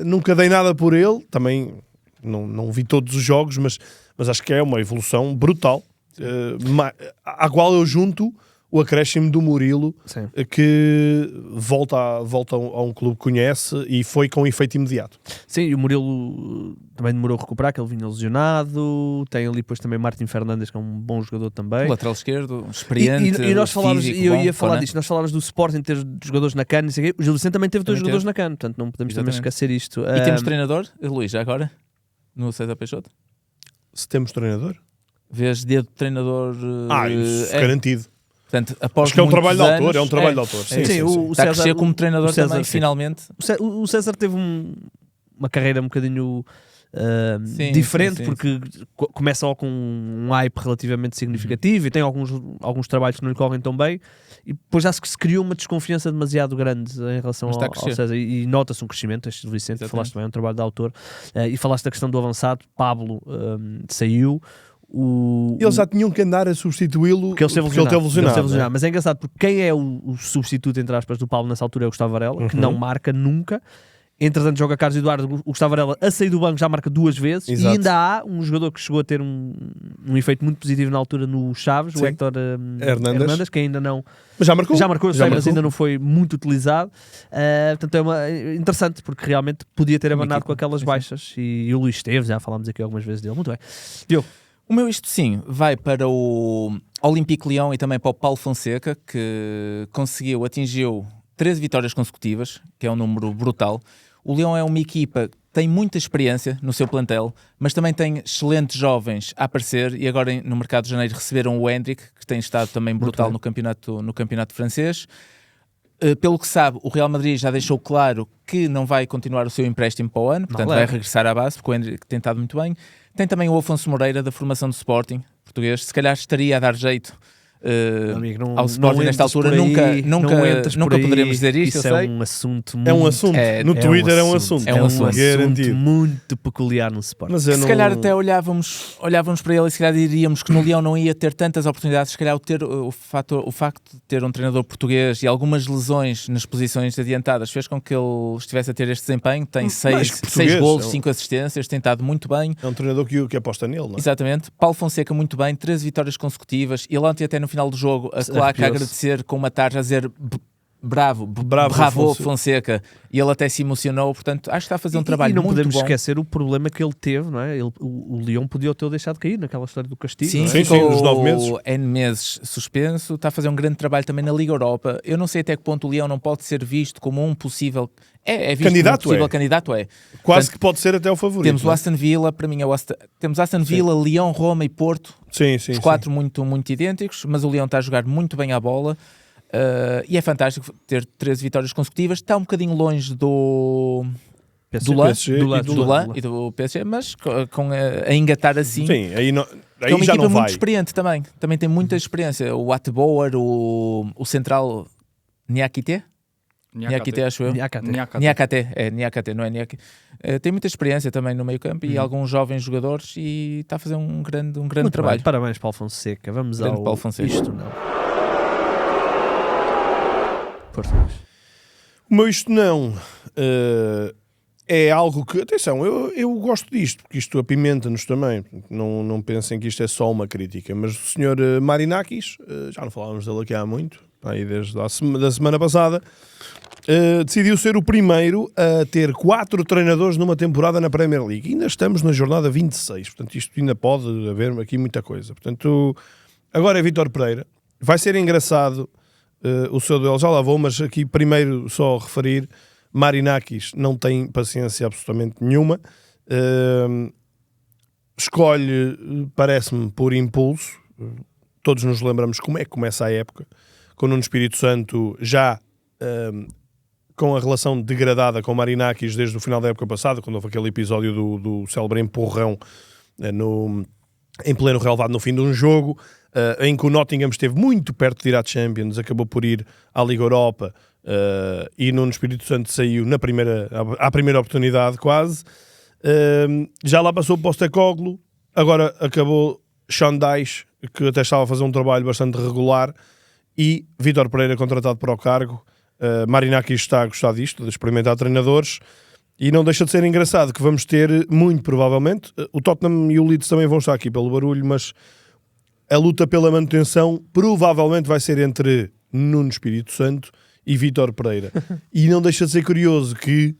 nunca dei nada por ele, também não vi todos os jogos, mas acho que é uma evolução brutal, à qual eu junto o acréscimo do Murilo, Sim. que volta a um clube que conhece e foi com efeito imediato. Sim, e o Murilo também demorou a recuperar, que ele vinha lesionado. Tem ali depois também Martin Fernandes, que é um bom jogador também. O lateral esquerdo, experiente, E nós falávamos, físico, e eu bom, ia falar Conan. disto, nós falávamos do Sporting ter jogadores na CAN, não sei o quê. O Gil Vicente também teve 2 Também jogadores na CAN, portanto não podemos também Exatamente. esquecer isto. E temos treinador, Luís, já agora? No César Peixoto? Se temos treinador? Vês dedo de treinador... Isso garantido. Portanto, após Acho que é um muitos trabalho de autor, anos, é um trabalho de autor. Sim, Sim, sim, o sim. Está a César- crescer como treinador o César, também, sim. finalmente. O César teve uma carreira um bocadinho diferente, porque começa logo com um hype relativamente significativo e tem alguns trabalhos que não lhe correm tão bem, e depois já se criou uma desconfiança demasiado grande em relação ao César, e nota-se um crescimento. Este Vicente, falaste bem, é um trabalho de autor, e falaste da questão do avançado. Pablo saiu. Eles já tinham que andar a substituí-lo porque ele teve lesionado. Mas é engraçado porque quem é o substituto, entre aspas, do Pablo nessa altura é o Gustavo Varela, que não marca nunca. Entretanto, joga Carlos Eduardo. O Gustavo Varela, a sair do banco, já marca 2 vezes. Exato. E ainda há um jogador que chegou a ter um efeito muito positivo na altura no Chaves, o Héctor Hernandes, que ainda não... Mas já marcou, mas ainda não foi muito utilizado. Portanto, é interessante, porque realmente podia ter abandonado com aquelas baixas. E o Luís Esteves, já falámos aqui algumas vezes dele. Muito bem. Diogo. O meu isto sim vai para o Olympique Lyon e também para o Paulo Fonseca, que atingiu 13 vitórias consecutivas, que é um número brutal. O Lyon é uma equipa que tem muita experiência no seu plantel, mas também tem excelentes jovens a aparecer, e agora no mercado de janeiro receberam o Hendrick, que tem estado também brutal no campeonato francês. Pelo que sabe, o Real Madrid já deixou claro que não vai continuar o seu empréstimo para o ano, portanto vai regressar à base, porque o Hendrick tem estado muito bem. Tem também o Afonso Moreira, da formação do Sporting português, se calhar estaria a dar jeito amigo, ao Sporting nesta altura. Nunca poderemos dizer isto. Isso é um assunto muito... É um assunto. No Twitter é um assunto. É um assunto muito peculiar no Sporting. Mas se calhar até olhávamos para ele e se calhar diríamos que no Lyon não ia ter tantas oportunidades. Se calhar o facto de ter um treinador português e algumas lesões nas posições adiantadas fez com que ele estivesse a ter este desempenho. Tem 6 golos, 5 assistências, tem estado muito bem. É um treinador que aposta nele, não é? Exatamente. Paulo Fonseca muito bem, 13 vitórias consecutivas. Ele ontem até no final do jogo a claque a agradecer com uma tarja a dizer bravo Fonseca, e ele até se emocionou. Portanto, acho que está a fazer um trabalho muito bom. E não podemos esquecer o problema que ele teve, não é? O Lyon podia ter deixado cair naquela história do castigo. Sim, nos 9 meses. N meses suspenso, está a fazer um grande trabalho também na Liga Europa. Eu não sei até que ponto o Lyon não pode ser visto como um possível... É visto candidato, como um possível candidato, Quase portanto, que pode ser até o favorito. Temos o Aston Villa, para mim temos Aston Villa, Lyon, Roma e Porto. Os 4 muito, muito idênticos, mas o Lyon está a jogar muito bem à bola. E é fantástico ter 13 vitórias consecutivas. Está um bocadinho longe do LAN e do PSG, mas a engatar assim. Sim, aí é uma já equipa não vai. muito experiente também tem muita experiência. O Ateboer, o central Niakate, acho eu. Niakate, não é Niakate. Tem muita experiência também no meio campo e alguns jovens jogadores, e está a fazer um grande trabalho. Bem. Parabéns, Paulo Fonseca. Vamos ao Paulo Fonseca. Isto Não. O meu Isto Não é algo que, atenção, eu gosto disto, porque isto apimenta-nos também. Não pensem que isto é só uma crítica, mas o senhor Marinakis, já não falávamos dele aqui há muito, aí desde a semana passada, decidiu ser o primeiro a ter 4 treinadores numa temporada na Premier League. Ainda estamos na jornada 26, portanto isto ainda pode haver aqui muita coisa. Portanto, agora é Vítor Pereira. Vai ser engraçado o seu duelo, já lá vou, mas aqui primeiro só referir, Marinakis não tem paciência absolutamente nenhuma, escolhe, parece-me, por impulso. Todos nos lembramos como é que começa a época, com o Nuno Espírito Santo já com a relação degradada com Marinakis desde o final da época passada, quando houve aquele episódio do célebre empurrão em pleno relevado no fim de um jogo, em que o Nottingham esteve muito perto de ir à Champions, acabou por ir à Liga Europa, e Nuno Espírito Santo saiu à primeira oportunidade quase. Já lá passou o Postecoglou, agora acabou Sean Dyche, que até estava a fazer um trabalho bastante regular, e Vítor Pereira contratado para o cargo. Marinakis está a gostar disto, de experimentar treinadores, e não deixa de ser engraçado que vamos ter, muito provavelmente, o Tottenham e o Leeds também vão estar aqui pelo barulho, mas a luta pela manutenção provavelmente vai ser entre Nuno Espírito Santo e Vítor Pereira. E não deixa de ser curioso que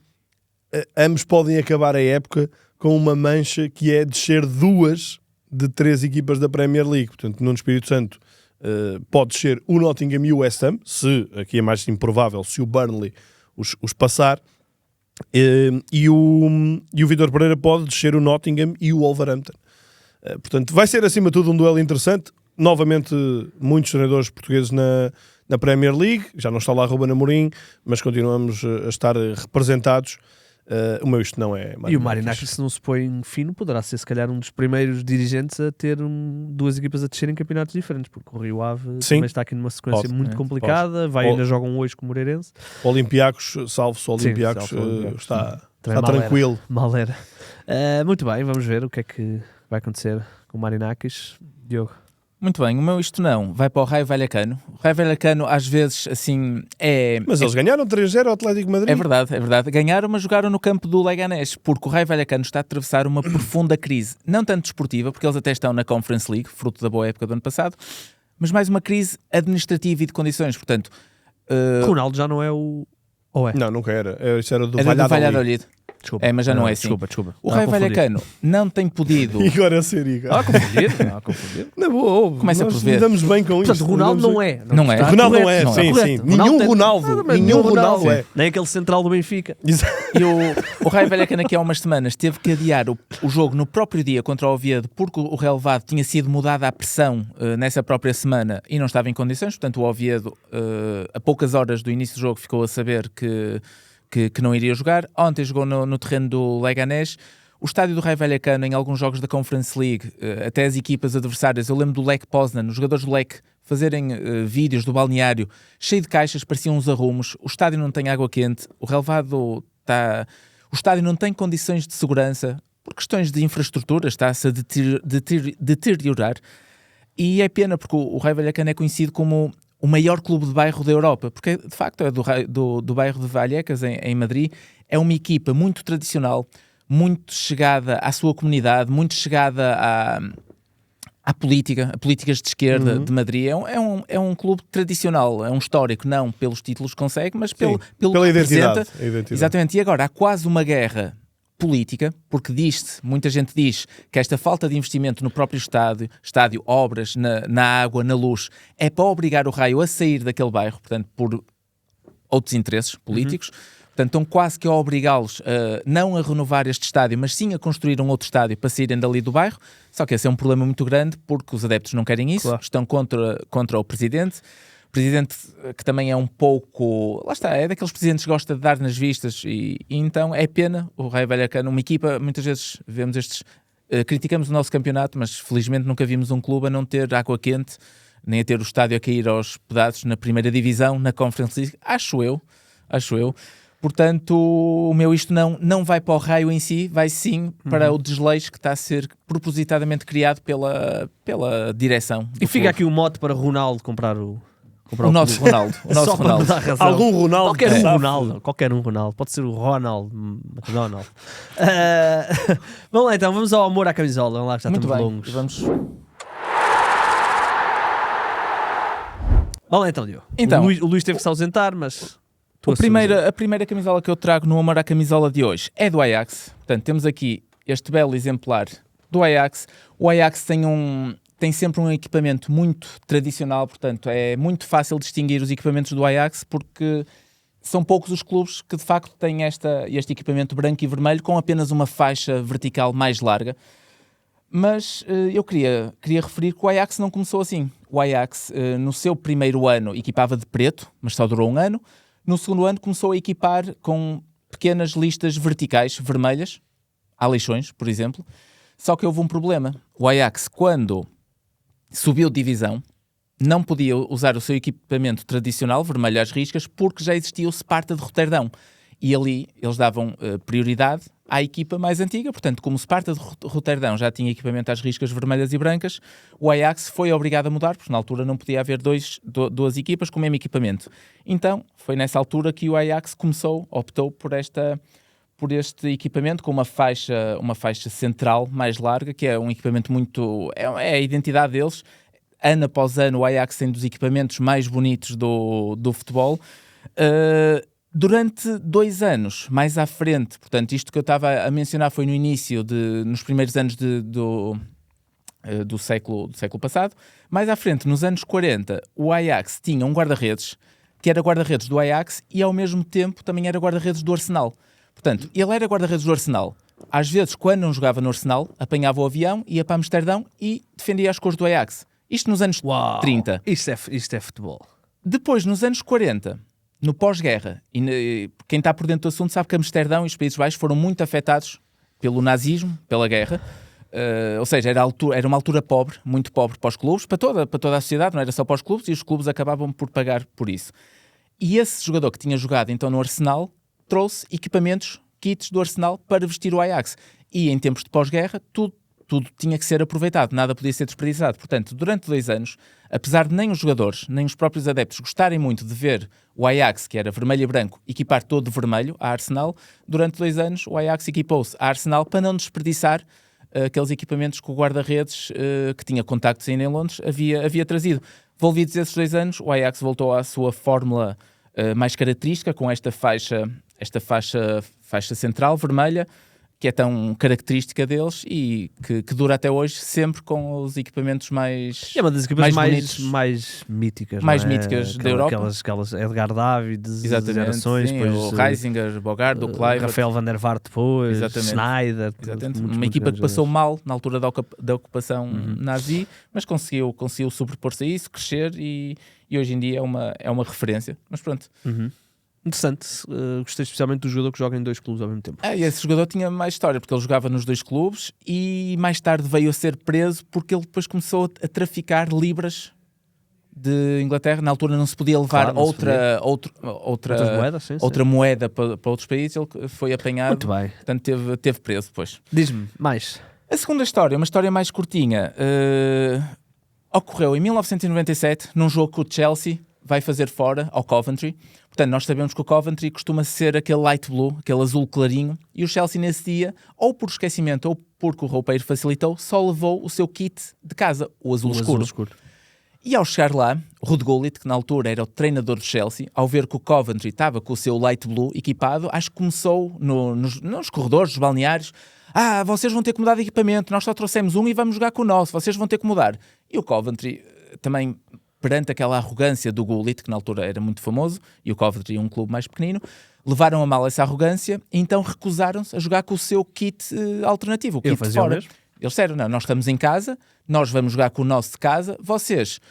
ambos podem acabar a época com uma mancha que é descer 2 de 3 equipas da Premier League. Portanto, Nuno Espírito Santo pode descer o Nottingham e o West Ham, se, aqui é mais improvável, se o Burnley os passar, e o Vítor Pereira pode descer o Nottingham e o Wolverhampton. Portanto, vai ser acima de tudo um duelo interessante. Novamente, muitos treinadores portugueses na Premier League. Já não está lá Ruben Amorim, mas continuamos a estar representados. O meu isto não é E o Marinakis, se não se põe fino, poderá ser se calhar um dos primeiros dirigentes a ter duas equipas a descerem em campeonatos diferentes, porque o Rio Ave também está aqui numa sequência muito complicada, ainda jogam hoje com o Moreirense. O Olympiacos, salvo-se o Olympiacos, está tranquilo. Mal era. Muito bem, vamos ver o que é que vai acontecer com o Marinakis. Diogo. Muito bem, o meu isto não vai para o Raio Vallecano. O Raio Vallecano às vezes assim é... Mas eles ganharam 3-0 ao Atlético de Madrid. É verdade. Ganharam, mas jogaram no campo do Leganés, porque o Raio Vallecano está a atravessar uma profunda crise, não tanto desportiva, porque eles até estão na Conference League, fruto da boa época do ano passado, mas mais uma crise administrativa e de condições, portanto... Ronaldo já não é o... Ou é? Não, nunca era. Isso era do Valladolid. Desculpa. Mas já não é assim. Desculpa. O Raio Vallecano não tem podido... Igor a ser Igor. Confundir. Na boa, começa por ver. Lidamos bem com Portanto, isto. Ronaldo não é. Não é. Ronaldo não é, Não é. sim. Correto. Nenhum Ronaldo é. Nem aquele central do Benfica. E o Raio Vallecano aqui há umas semanas teve que adiar o jogo no próprio dia contra o Oviedo porque o relevado tinha sido mudado à pressão nessa própria semana e não estava em condições, portanto o Oviedo a poucas horas do início do jogo ficou a saber que não iria jogar. Ontem jogou no terreno do Leganés. O estádio do Raio Vallecano, em alguns jogos da Conference League, até as equipas adversárias, eu lembro do Lech Poznan, os jogadores do Lech fazerem vídeos do balneário cheio de caixas, pareciam uns arrumos. O estádio não tem água quente, o relevado está... O estádio não tem condições de segurança, por questões de infraestrutura, está-se a deteriorar. E é pena, porque o Raio Vallecano é conhecido como o maior clube de bairro da Europa, porque de facto é do bairro de Vallecas, em Madrid. É uma equipa muito tradicional, muito chegada à sua comunidade, muito chegada à política, a políticas de esquerda de Madrid. É um clube tradicional, é um histórico, não pelos títulos que consegue, mas pela identidade. Exatamente, e agora há quase uma guerra política, porque muita gente diz que esta falta de investimento no próprio estádio, obras, na água, na luz, é para obrigar o Raio a sair daquele bairro, portanto, por outros interesses políticos. Portanto, estão quase que a obrigá-los não a renovar este estádio, mas sim a construir um outro estádio para saírem dali do bairro. Só que esse é um problema muito grande, porque os adeptos não querem isso, estão contra o presidente. O presidente que também é um pouco... Lá está, é daqueles presidentes que gosta de dar nas vistas e então é pena o Raio Vallecano, uma equipa, muitas vezes vemos estes... criticamos o nosso campeonato, mas felizmente nunca vimos um clube a não ter água quente, nem a ter o estádio a cair aos pedaços na primeira divisão, na Conference League, acho eu. Portanto, o meu isto não vai para o Raio em si, vai sim para o desleixo que está a ser propositadamente criado pela direção. E fica aqui o mote para Ronaldo comprar o nosso Ronaldo. O nosso Só para Ronaldo. dar razão. Algum Ronaldo. Qualquer um Ronaldo. Pode ser o Ronald McDonald. Vamos lá então, vamos ao amor à camisola. Vamos lá que já Muito estamos bem. longos. Vamos lá então, Diogo. Então, o Luís teve que se ausentar, mas... A primeira camisola que eu trago no amor à camisola de hoje é do Ajax. Portanto, temos aqui este belo exemplar do Ajax. O Ajax tem sempre um equipamento muito tradicional, portanto é muito fácil distinguir os equipamentos do Ajax porque são poucos os clubes que de facto têm este equipamento branco e vermelho com apenas uma faixa vertical mais larga. Mas eu queria referir que o Ajax não começou assim. O Ajax, no seu primeiro ano, equipava de preto, mas só durou um ano. No segundo ano começou a equipar com pequenas listas verticais vermelhas, há leixões, por exemplo. Só que houve um problema. O Ajax, quando subiu de divisão, não podia usar o seu equipamento tradicional, vermelho às riscas, porque já existia o Sparta de Roterdão. E ali eles davam prioridade à equipa mais antiga. Portanto, como o Sparta de Roterdão já tinha equipamento às riscas vermelhas e brancas, o Ajax foi obrigado a mudar, porque na altura não podia haver duas equipas com o mesmo equipamento. Então, foi nessa altura que o Ajax optou por este equipamento com uma faixa central mais larga, que é um equipamento muito... É a identidade deles. Ano após ano, o Ajax tem dos equipamentos mais bonitos do futebol. Durante 2 anos, mais à frente, portanto, isto que eu estava a mencionar foi no início, nos primeiros anos do século passado, mais à frente, nos anos 40, o Ajax tinha um guarda-redes, que era guarda-redes do Ajax e ao mesmo tempo também era guarda-redes do Arsenal. Portanto, ele era guarda-redes do Arsenal. Às vezes, quando não jogava no Arsenal, apanhava o avião, ia para Amsterdão e defendia as cores do Ajax. Isto nos anos 30. Isto é futebol. Depois, nos anos 40, no pós-guerra, quem está por dentro do assunto sabe que Amsterdão e os Países Baixos foram muito afetados pelo nazismo, pela guerra. Ou seja, era uma altura pobre, muito pobre para os clubes, para toda a sociedade, não era só para os clubes, e os clubes acabavam por pagar por isso. E esse jogador que tinha jogado então no Arsenal trouxe equipamentos, kits do Arsenal para vestir o Ajax. E em tempos de pós-guerra, tudo tinha que ser aproveitado, nada podia ser desperdiçado. Portanto, durante 2 anos, apesar de nem os jogadores, nem os próprios adeptos gostarem muito de ver o Ajax, que era vermelho e branco, equipar todo de vermelho a Arsenal, durante 2 anos o Ajax equipou-se a Arsenal para não desperdiçar aqueles equipamentos que o guarda-redes, que tinha contactos ainda em Londres, havia trazido. Envolvidos esses 2 anos, o Ajax voltou à sua fórmula mais característica, com esta faixa central vermelha, que é tão característica deles e que dura até hoje, sempre com os equipamentos mais é uma das equipas mais míticas, mais não é? míticas da Europa. Aquelas Edgar Davids, gerações, depois, o Reisinger, Bogart, o Kluivert, Rafael van der Vaart depois, Sneijder. Uma equipa que passou mal na altura da ocupação nazi, mas conseguiu sobrepor-se a isso, crescer e hoje em dia é uma referência. Mas pronto. Interessante, gostei especialmente do jogador que joga em 2 clubes ao mesmo tempo. E esse jogador tinha mais história, porque ele jogava nos 2 clubes e mais tarde veio a ser preso porque ele depois começou a traficar libras de Inglaterra. Na altura não se podia levar outra moeda para outros países. Ele foi apanhado, muito bem. Portanto teve preso depois. Diz-me, mais. A segunda história, uma história mais curtinha, ocorreu em 1997, num jogo que o Chelsea vai fazer fora ao Coventry. Portanto, nós sabemos que o Coventry costuma ser aquele light blue, aquele azul clarinho, e o Chelsea nesse dia, ou por esquecimento ou porque o roupeiro facilitou, só levou o seu kit de casa, o azul escuro. E ao chegar lá, Ruud Gullit, que na altura era o treinador do Chelsea, ao ver que o Coventry estava com o seu light blue equipado, acho que começou nos corredores, nos balneários: vocês vão ter que mudar de equipamento, nós só trouxemos um e vamos jogar com o nosso, vocês vão ter que mudar. E o Coventry também, perante aquela arrogância do Gullit, que na altura era muito famoso, e o Coventry um clube mais pequenino, levaram a mal essa arrogância e então recusaram-se a jogar com o seu kit alternativo, o kit de fora. Eles disseram: não, nós estamos em casa, nós vamos jogar com o nosso de casa, vocês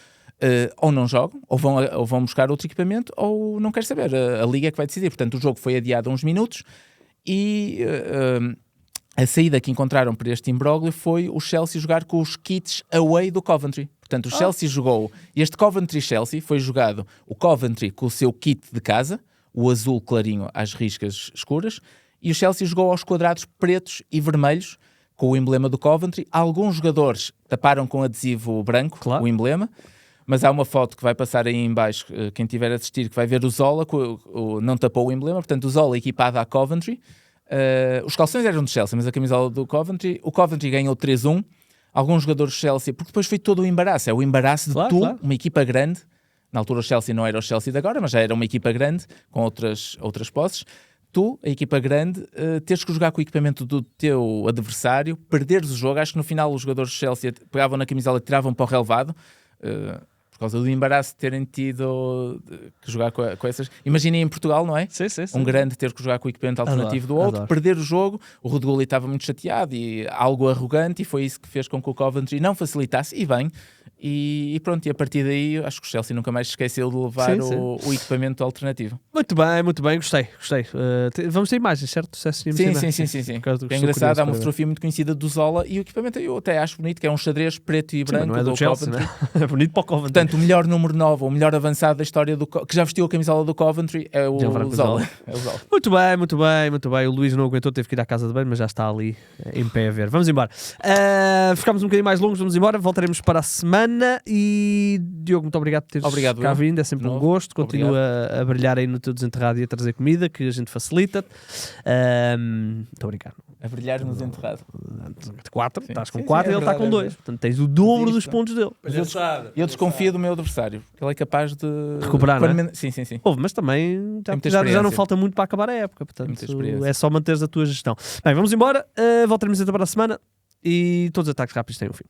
ou não jogam, ou vão buscar outro equipamento, ou não quer saber, a Liga é que vai decidir. Portanto, o jogo foi adiado uns minutos e a saída que encontraram para este imbróglio foi o Chelsea jogar com os kits away do Coventry. Portanto, o Chelsea jogou, este Coventry-Chelsea foi jogado, o Coventry com o seu kit de casa, o azul clarinho às riscas escuras, e o Chelsea jogou aos quadrados pretos e vermelhos, com o emblema do Coventry. Alguns jogadores taparam com adesivo branco, claro, o emblema, mas há uma foto que vai passar aí em baixo, quem tiver a assistir, que vai ver o Zola, não tapou o emblema, portanto o Zola equipado à Coventry. Os calções eram do Chelsea, mas a camisola do Coventry, o Coventry ganhou 3-1, alguns jogadores do Chelsea, porque depois foi todo o embaraço, o embaraço de uma equipa grande, na altura o Chelsea não era o Chelsea de agora, mas já era uma equipa grande, com outras posses, a equipa grande, teres que jogar com o equipamento do teu adversário, perderes o jogo. Acho que no final os jogadores do Chelsea pegavam na camisola e tiravam para o relevado, por causa do embaraço de terem tido que jogar com essas. Imaginem em Portugal, não é? Sim. Um grande ter que jogar com o equipamento alternativo do outro, perder o jogo. O Ruud Gullit estava muito chateado e algo arrogante, e foi isso que fez com que o Coventry não facilitasse, e bem. E pronto, e a partir daí acho que o Chelsea nunca mais se esqueceu de levar o equipamento alternativo. Muito bem, gostei. Vamos ter imagens, certo? Sim. É engraçado, há uma fotografia muito conhecida do Zola, e o equipamento eu até acho bonito, que é um xadrez preto e branco. Não é do Chelsea, Coventry. Né? É bonito para o Coventry. Portanto, o melhor número 9, o melhor avançado da história que já vestiu a camisola do Coventry é o Zola. Muito bem. O Luís não aguentou, teve que ir à casa de banho, mas já está ali em pé a ver. Vamos embora. Ficámos um bocadinho mais longos, vamos embora. Voltaremos para a semana. E Diogo, muito obrigado por teres cá vindo, é sempre um gosto. Continua a brilhar aí no teu desenterrado e a trazer comida, que a gente facilita. Muito obrigado. A brilhar no desenterrado. 4, estás com 4 e ele está com 2. Portanto, tens o dobro dos pontos dele. Eu desconfio do meu adversário, que ele é capaz de recuperar, não é? Sim. Mas também já não falta muito para acabar a época, portanto é só manteres a tua gestão. Bem, vamos embora, voltaremos então para a semana e todos os ataques rápidos têm um fim.